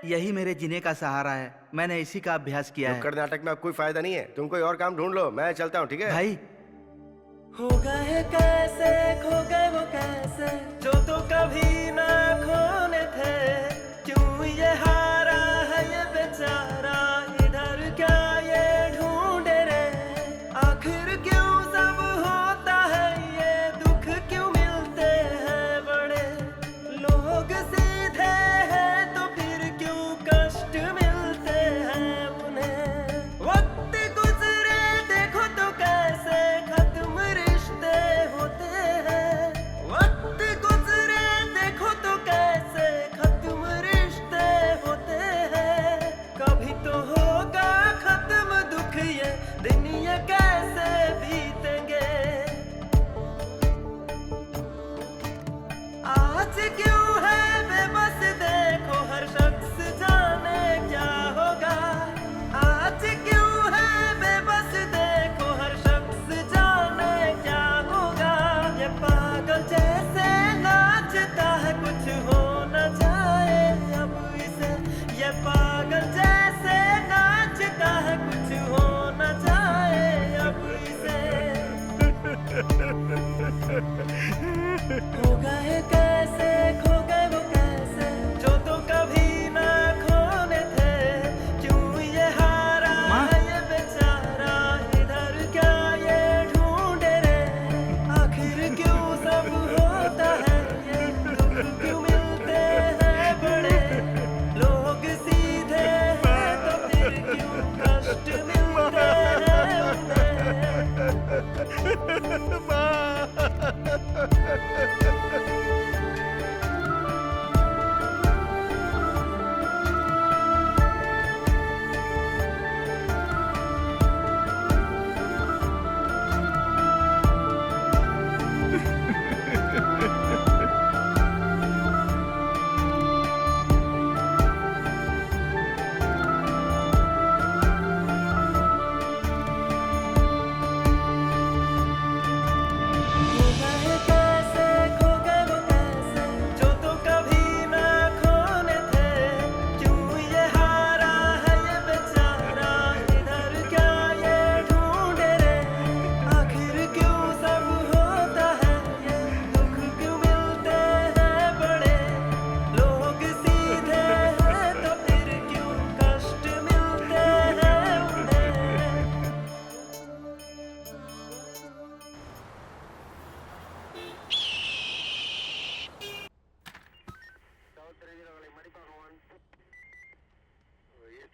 यही मेरे जीने का सहारा है, मैंने इसी का अभ्यास किया है। नुक्कड़ नाटक में अब कोई फायदा नहीं है, तुम कोई और काम ढूंढ लो, मैं चलता हूँ, ठीक है भाई? हो गए कैसे खो गए वो कैसे जो तो कभी ना खोने थे, क्यों ये हारा है ये बेचारा, इधर क्या ये ढूंढे रे, आखिर क्यों सब होता है ये, दुख क्यों मिलते हैं बड़े लोग सीधे हैं तो फिर क्यों कष्ट मिलते हैं उन्हें। वक्त गुजरे देखो तो कैसे खत्म रिश्ते होते हैं, वक्त गुजरे देखो तो कैसे खत्म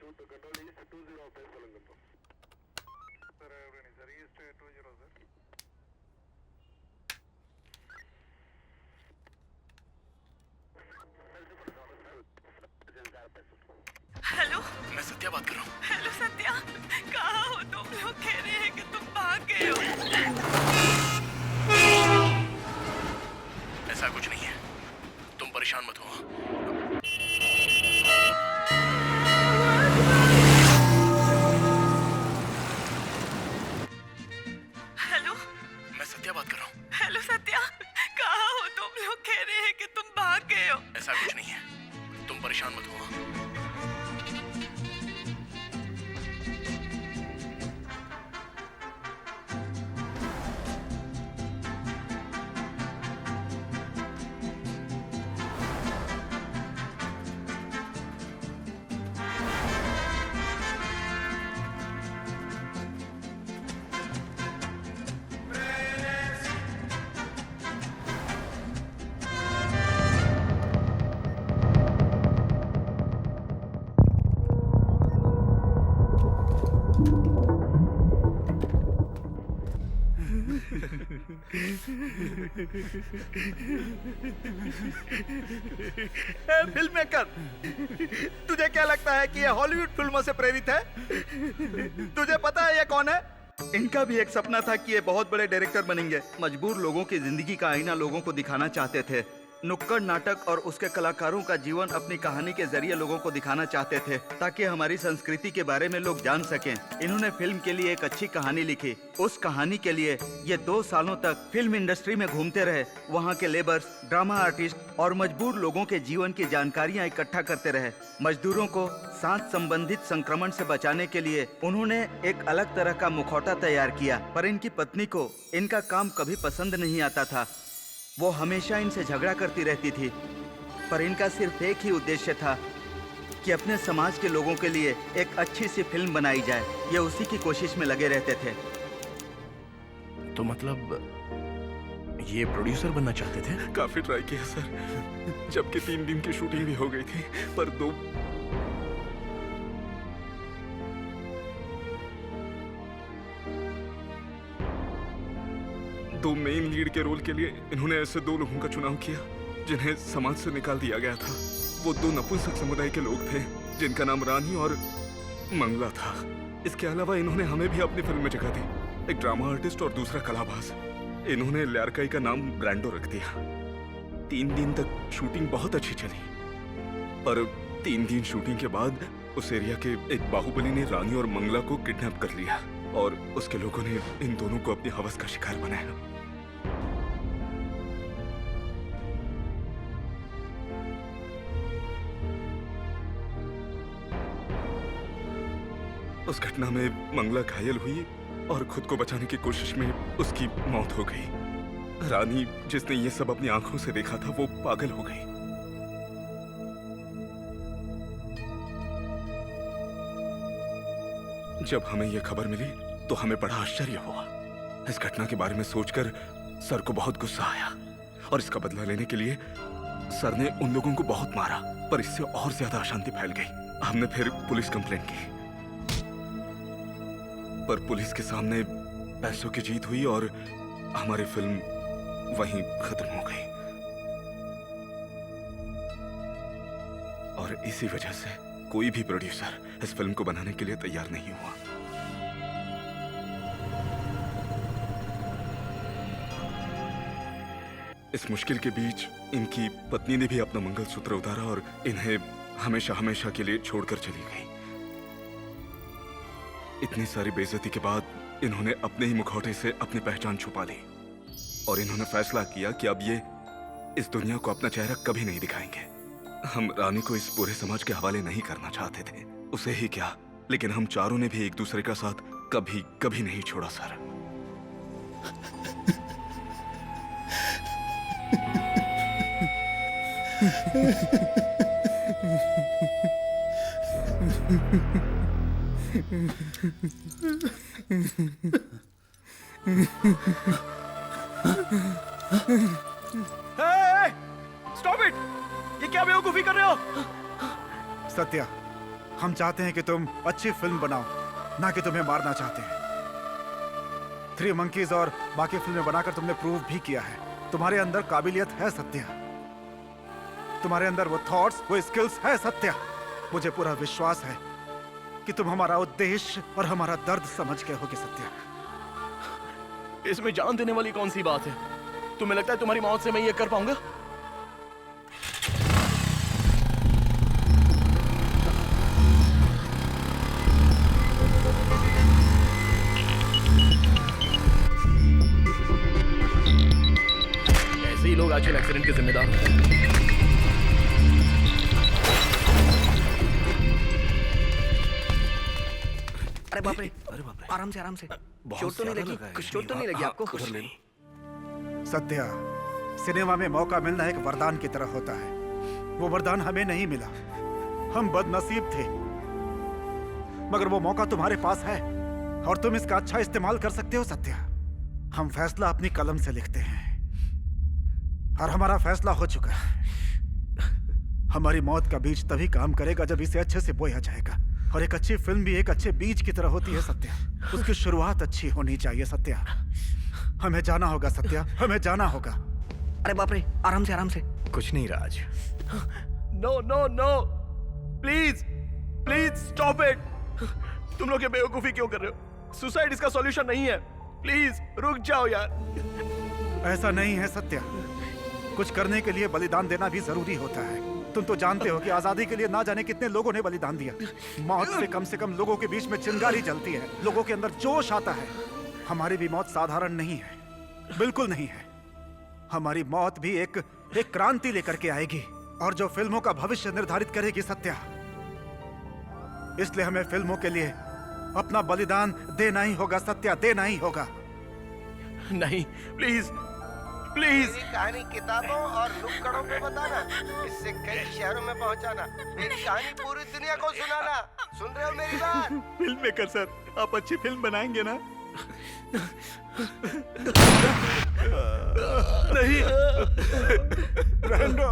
हेलो, मैं सत्या बात कर रहा हूँ। हेलो सत्या, कहाँ हो तुम? लोग कह रहे हैं कि तुम भाग गए हो। ऐसा कुछ नहीं है, तुम परेशान मत हो। हेलो, मैं सत्या बात कर रहा हूँ। हेलो सत्या, कहाँ हो तुम? लोग कह रहे हैं कि तुम भाग गए हो। ऐसा कुछ नहीं है, तुम परेशान मत हो। फिल्म मेकर, तुझे क्या लगता है कि ये हॉलीवुड फिल्मों से प्रेरित है? तुझे पता है ये कौन है? इनका भी एक सपना था कि ये बहुत बड़े डायरेक्टर बनेंगे। मजबूर लोगों की जिंदगी का आईना लोगों को दिखाना चाहते थे। नुक्कड़ नाटक और उसके कलाकारों का जीवन अपनी कहानी के जरिए लोगों को दिखाना चाहते थे, ताकि हमारी संस्कृति के बारे में लोग जान सकें। इन्होंने फिल्म के लिए एक अच्छी कहानी लिखी। उस कहानी के लिए ये 2 सालों तक फिल्म इंडस्ट्री में घूमते रहे। वहाँ के लेबर्स, ड्रामा आर्टिस्ट और मजबूर लोगों के जीवन की जानकारियाँ इकट्ठा करते रहे। मजदूरों को सांस संबंधित संक्रमण से बचाने के लिए उन्होंने एक अलग तरह का मुखौटा तैयार किया, पर इनकी पत्नी को इनका काम कभी पसंद नहीं आता था। वो हमेशा इनसे झगड़ा करती रहती थी, पर इनका सिर्फ एक ही उद्देश्य था कि अपने समाज के लोगों के लिए एक अच्छी सी फिल्म बनाई जाए। ये उसी की कोशिश में लगे रहते थे। तो मतलब ये प्रोड्यूसर बनना चाहते थे? काफी ट्राई किया सर, जबकि 3 दिन की शूटिंग भी हो गई थी, पर दो मेन लीड के रोल के लिए इन्होंने ऐसे 2 लोगों का चुनाव किया जिन्हें समाज से निकाल दिया गया था। वो 2 नपुंसक समुदाय के लोग थे जिनका नाम रानी और मंगला था। इसके अलावा इन्होंने हमें भी अपनी फिल्म में जगह दी, एक ड्रामा आर्टिस्ट और दूसरा कलाबाज। इन्होंने ल्यारकाई का नाम ब्रांडो रख दिया। 3 दिन तक शूटिंग बहुत अच्छी चली, पर 3 दिन शूटिंग के बाद उस एरिया के एक बाहुबली ने रानी और मंगला को किडनैप कर लिया और उसके लोगों ने इन दोनों को अपनी हवस का शिकार बनाया। उस घटना में मंगला घायल हुई और खुद को बचाने की कोशिश में उसकी मौत हो गई। रानी, जिसने ये सब अपनी आंखों से देखा था, वो पागल हो गई। जब हमें यह खबर मिली तो हमें बड़ा आश्चर्य हुआ। इस घटना के बारे में सोचकर सर को बहुत गुस्सा आया और इसका बदला लेने के लिए सर ने उन लोगों को बहुत मारा, पर इससे और ज्यादा अशांति फैल गई। हमने फिर पुलिस कंप्लेंट की, पर पुलिस के सामने पैसों की जीत हुई और हमारी फिल्म वहीं खत्म हो गई। और इसी वजह से कोई भी प्रोड्यूसर इस फिल्म को बनाने के लिए तैयार नहीं हुआ। इस मुश्किल के बीच इनकी पत्नी ने भी अपना मंगलसूत्र उतारा और इन्हें हमेशा हमेशा के लिए छोड़कर चली गई। इतनी सारी बेइज्जती के बाद इन्होंने अपने ही मुखौटे से अपनी पहचान छुपा ली और इन्होंने फैसला किया कि अब ये इस दुनिया को अपना चेहरा कभी नहीं दिखाएंगे। हम रानी को इस पूरे समाज के हवाले नहीं करना चाहते थे, उसे ही क्या, लेकिन हम चारों ने भी एक दूसरे का साथ कभी कभी नहीं छोड़ा सर। Stop it! ये क्या बेवकूफी कर रहे हो? सत्या, हम चाहते हैं कि तुम अच्छी फिल्म बनाओ, ना कि तुम्हें मारना चाहते हैं। 3 मंकीज और बाकी फिल्में बनाकर तुमने प्रूव भी किया है तुम्हारे अंदर काबिलियत है सत्या। तुम्हारे अंदर वो थॉट्स, वो स्किल्स है सत्या। मुझे पूरा विश्वास है कि तुम हमारा उद्देश्य और हमारा दर्द समझ गए होगे सत्या। इसमें जान देने वाली कौन सी बात है? तुम्हें लगता है तुम्हारी मौत से मैं ये कर पाऊंगा? ऐसे ही लोग आजकल एक्सीडेंट के जिम्मेदार होते हैं। अरे बाप रे, आराम से आराम से। चोट तो नहीं लगी? कुछ चोट तो नहीं लगी आपको? कुछ नहीं। सत्या, सिनेमा में मौका मिलना एक वरदान की तरह होता है। वो वरदान हमें नहीं मिला, हम बदनसीब थे। मगर वो मौका तुम्हारे पास है और तुम इसका अच्छा इस्तेमाल कर सकते हो सत्या। हम फैसला अपनी कलम से लिखते हैं और हमारा फैसला हो चुका है। हमारी मौत का बीज तभी काम करेगा जब इसे अच्छे से बोया जाएगा। और एक अच्छी फिल्म भी एक अच्छे बीज की तरह होती है सत्या। उसकी शुरुआत अच्छी होनी चाहिए सत्या। हमें जाना होगा सत्या, हमें जाना होगा। अरे बाप रे, आराम से। कुछ नहीं Raj. No no no, please please stop it. तुम लोग ये बेवकूफी क्यों कर रहे हो? सुसाइड इसका सॉल्यूशन नहीं है। प्लीज रुक जाओ यार। ऐसा नहीं है सत्या, कुछ करने के लिए बलिदान देना भी जरूरी होता है। तुम तो जानते हो कि आजादी के लिए ना जाने कितने लोगों ने बलिदान दिया। मौत से कम लोगों के बीच में चिंगारी जलती है, लोगों के अंदर जोश आता है। हमारी भी मौत साधारण नहीं है, बिल्कुल नहीं है। हमारी मौत भी एक क्रांति लेकर के आएगी और जो फिल्मों का भविष्य निर्धारित करेगी सत्या। इसलिए हमें फिल्मों के लिए अपना बलिदान देना ही होगा सत्या, देना ही होगा। नहीं, प्लीज प्लीज। मेरी कहानी किताबों और नुक्कड़ों पे बताना, इससे कई शहरों में पहुंचाना, मेरी कहानी पूरी दुनिया को सुनाना। सुन रहे हो मेरी बात? फिल्म मेकर सर, आप अच्छी फिल्म बनाएंगे ना? नहीं। ब्रैंडो।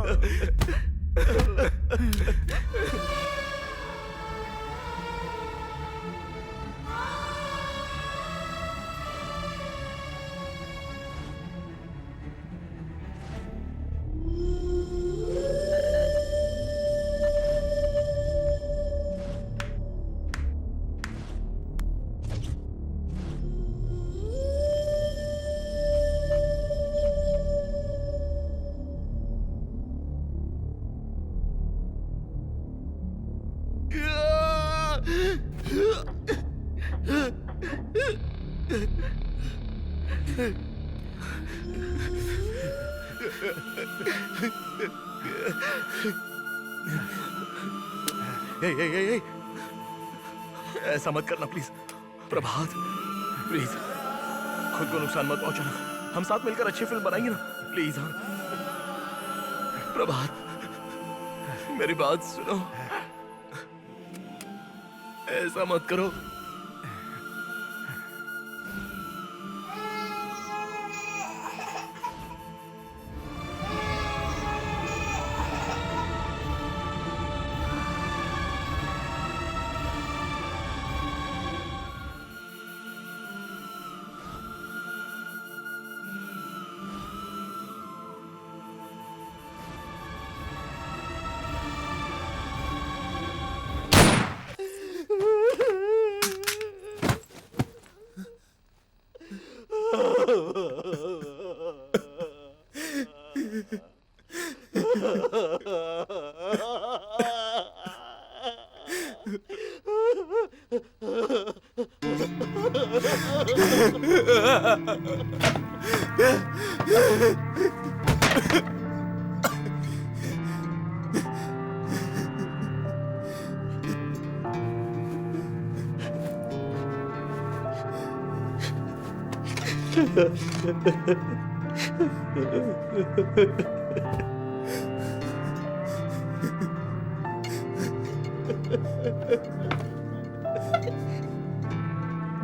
ऐसा मत करना प्लीज। प्रभात, प्लीज खुद को नुकसान मत पहुंचाना। हम साथ मिलकर अच्छी फिल्म बनाएंगे ना, प्लीज। हाँ प्रभात, मेरी बात सुनो। ऐसा मत करो।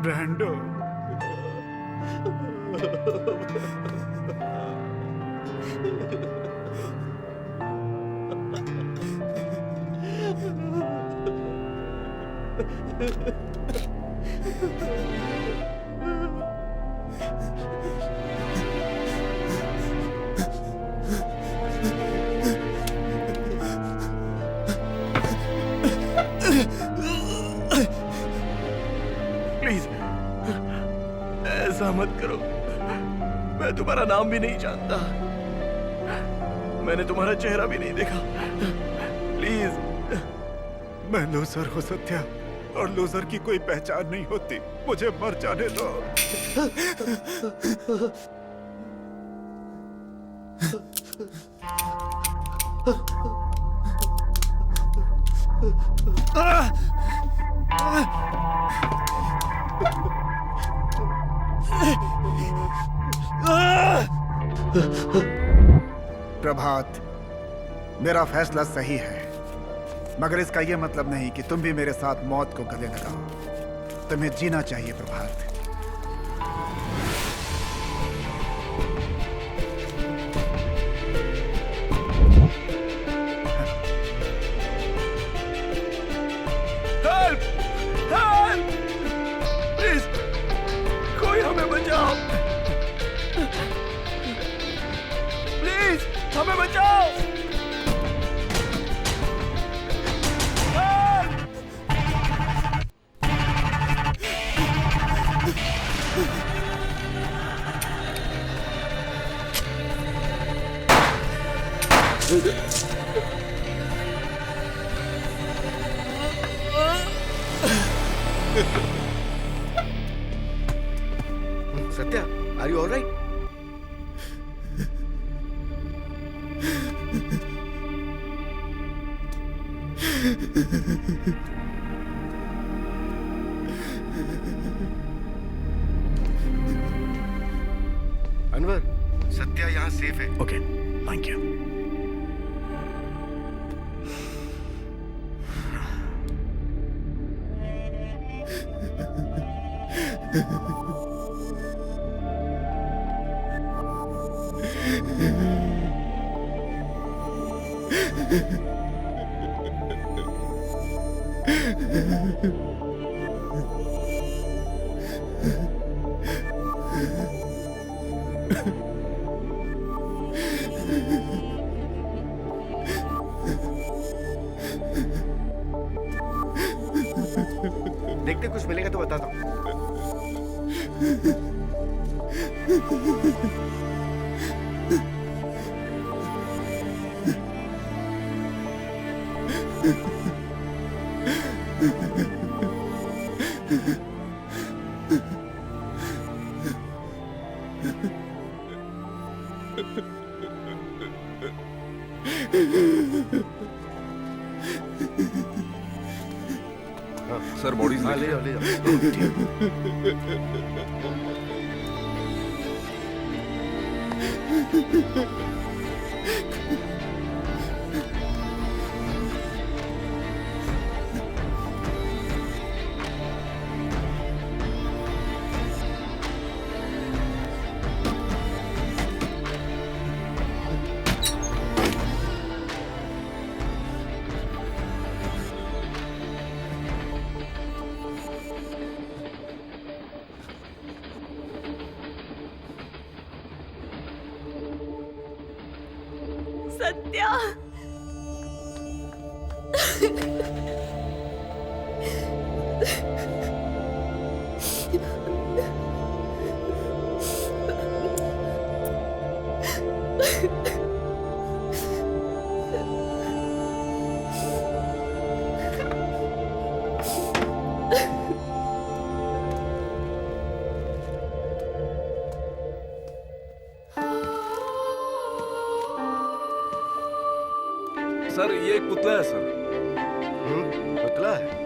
ब्रैंडो, प्लीज ऐसा मत करो। मैं तुम्हारा नाम भी नहीं जानता, मैंने तुम्हारा चेहरा भी नहीं देखा। प्लीज। मैं लूजर हूँ सत्या, और लूजर की कोई पहचान नहीं होती। मुझे मर जाने दो। प्रभात, मेरा फैसला सही है, मगर इसका यह मतलब नहीं कि तुम भी मेरे साथ मौत को गले लगाओ। तुम्हें जीना चाहिए प्रभात। हेल्प! हेल्प! प्लीज कोई हमें बचाओ। प्लीज हमें बचाओ। Satya, are you alright? Anwar, Satya यहाँ सेफ है। Okay, thank you. देखते कुछ मिलेगा तो बताता हूँ। सर बॉडी ले जाओ ले जाओ। सत्या। सर ये एक पुतला है सर। पुतला है?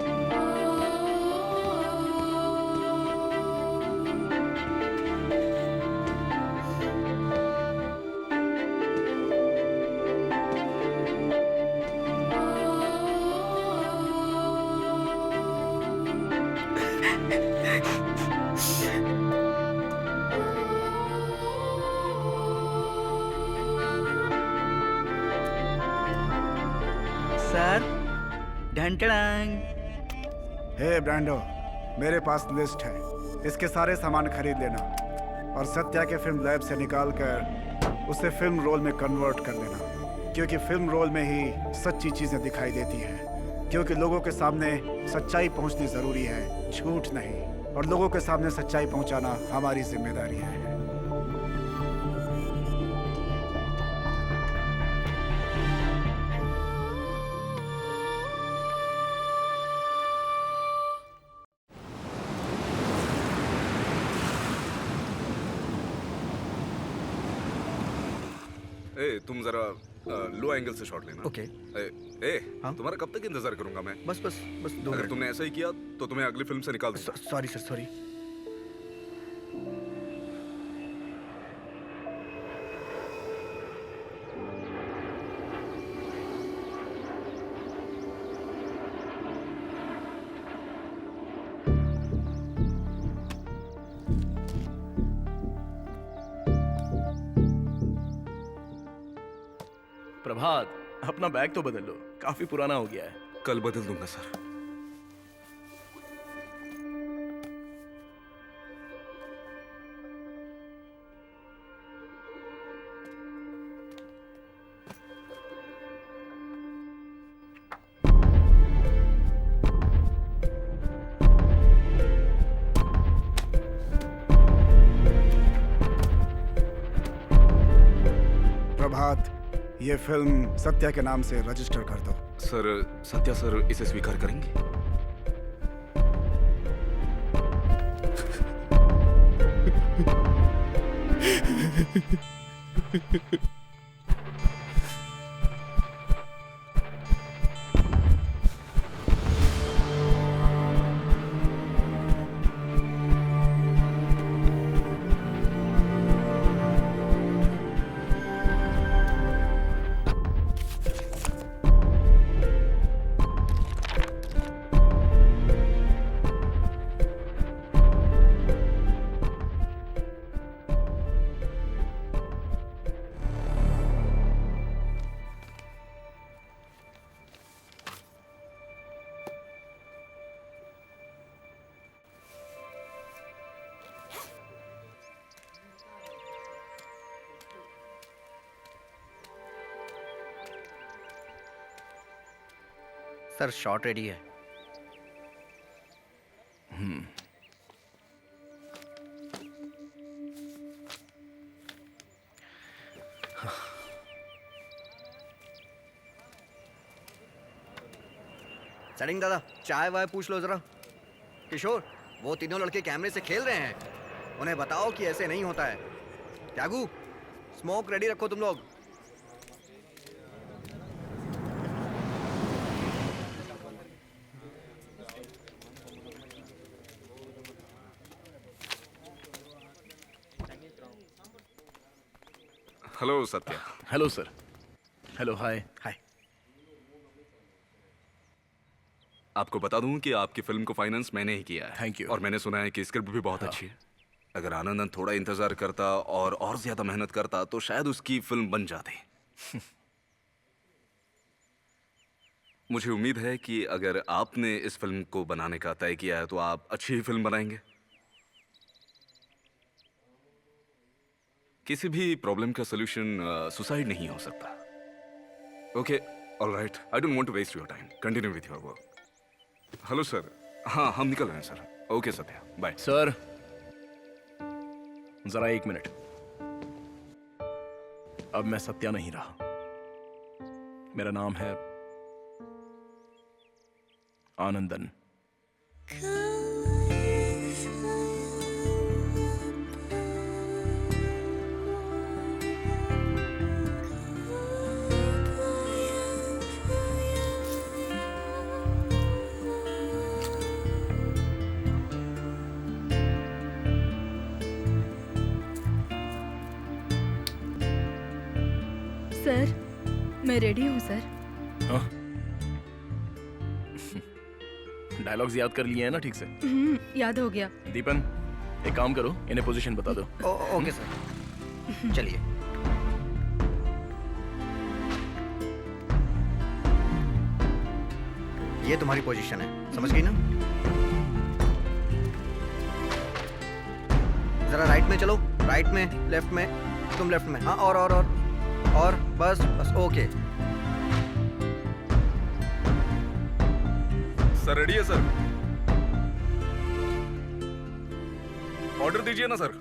सर, ढंटड़ांग। हे ब्रांडो, मेरे पास लिस्ट है, इसके सारे सामान खरीद लेना और सत्या के फिल्म लैब से निकाल कर उसे फिल्म रोल में कन्वर्ट कर देना, क्योंकि फिल्म रोल में ही सच्ची चीजें दिखाई देती हैं, क्योंकि लोगों के सामने सच्चाई पहुंचनी जरूरी है, झूठ नहीं, और लोगों के सामने सच्चाई पहुंचाना हमारी जिम्मेदारी है। ए, तुम जरा लो एंगल से शॉट लेना। ओके। हाँ? तुम्हारा कब तक इंतजार करूंगा मैं? बस 2 अगर मिनट। तुमने ऐसा ही किया तो तुम्हें अगली फिल्म से निकाल दूंगा। Sorry sir, sorry. प्रभात, अपना बैग तो बदल लो, काफी पुराना हो गया है। कल बदल दूंगा सर। प्रभात, ये फिल्म सत्या के नाम से रजिस्टर कर दो। सर, सत्या सर इसे स्वीकार करेंगे? सर, शॉट रेडी है। सेटिंग दादा, चाय वाय पूछ लो जरा। किशोर, वो तीनों लड़के कैमरे से खेल रहे हैं, उन्हें बताओ कि ऐसे नहीं होता है। त्यागू, स्मोक रेडी रखो तुम लोग। Hello Satya. Hello sir. Hello, hi. Hi. आपको बता दूं कि आपकी फिल्म को फाइनेंस मैंने ही किया है। Thank you. और मैंने सुना है कि स्क्रिप्ट भी बहुत अच्छी है। अगर आनंदन थोड़ा इंतजार करता और ज्यादा मेहनत करता तो शायद उसकी फिल्म बन जाती। मुझे उम्मीद है कि अगर आपने इस फिल्म को बनाने का तय किया है तो आप अच्छी ही फिल्म बनाएंगे। किसी भी प्रॉब्लम का सॉल्यूशन सुसाइड नहीं हो सकता। Okay, alright, I don't want to waste your time, continue with your work. Hello sir. हाँ, हम निकल रहे हैं sir. Okay Satya, bye. Sir, जरा 1 मिनट। अब मैं सत्या नहीं रहा, मेरा नाम है आनंदन। सर, मैं रेडी हूँ सर। हाँ? डायलॉग्स याद कर लिए हैं ना ठीक से? याद हो गया। दीपन, एक काम करो, इन्हें पोजीशन बता दो। ओके सर, चलिए। ये तुम्हारी पोजीशन है, समझ गई ना? जरा राइट में चलो, राइट में, लेफ्ट में, तुम लेफ्ट में, हाँ और बस ओके। सर रेडी है सर? ऑर्डर दीजिए ना sir.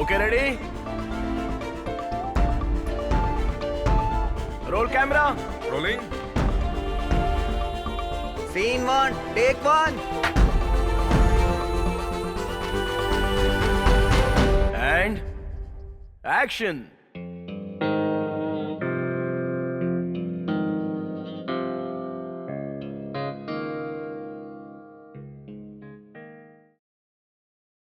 Okay, ready? Roll camera. Rolling. Scene 1, take 1। And action.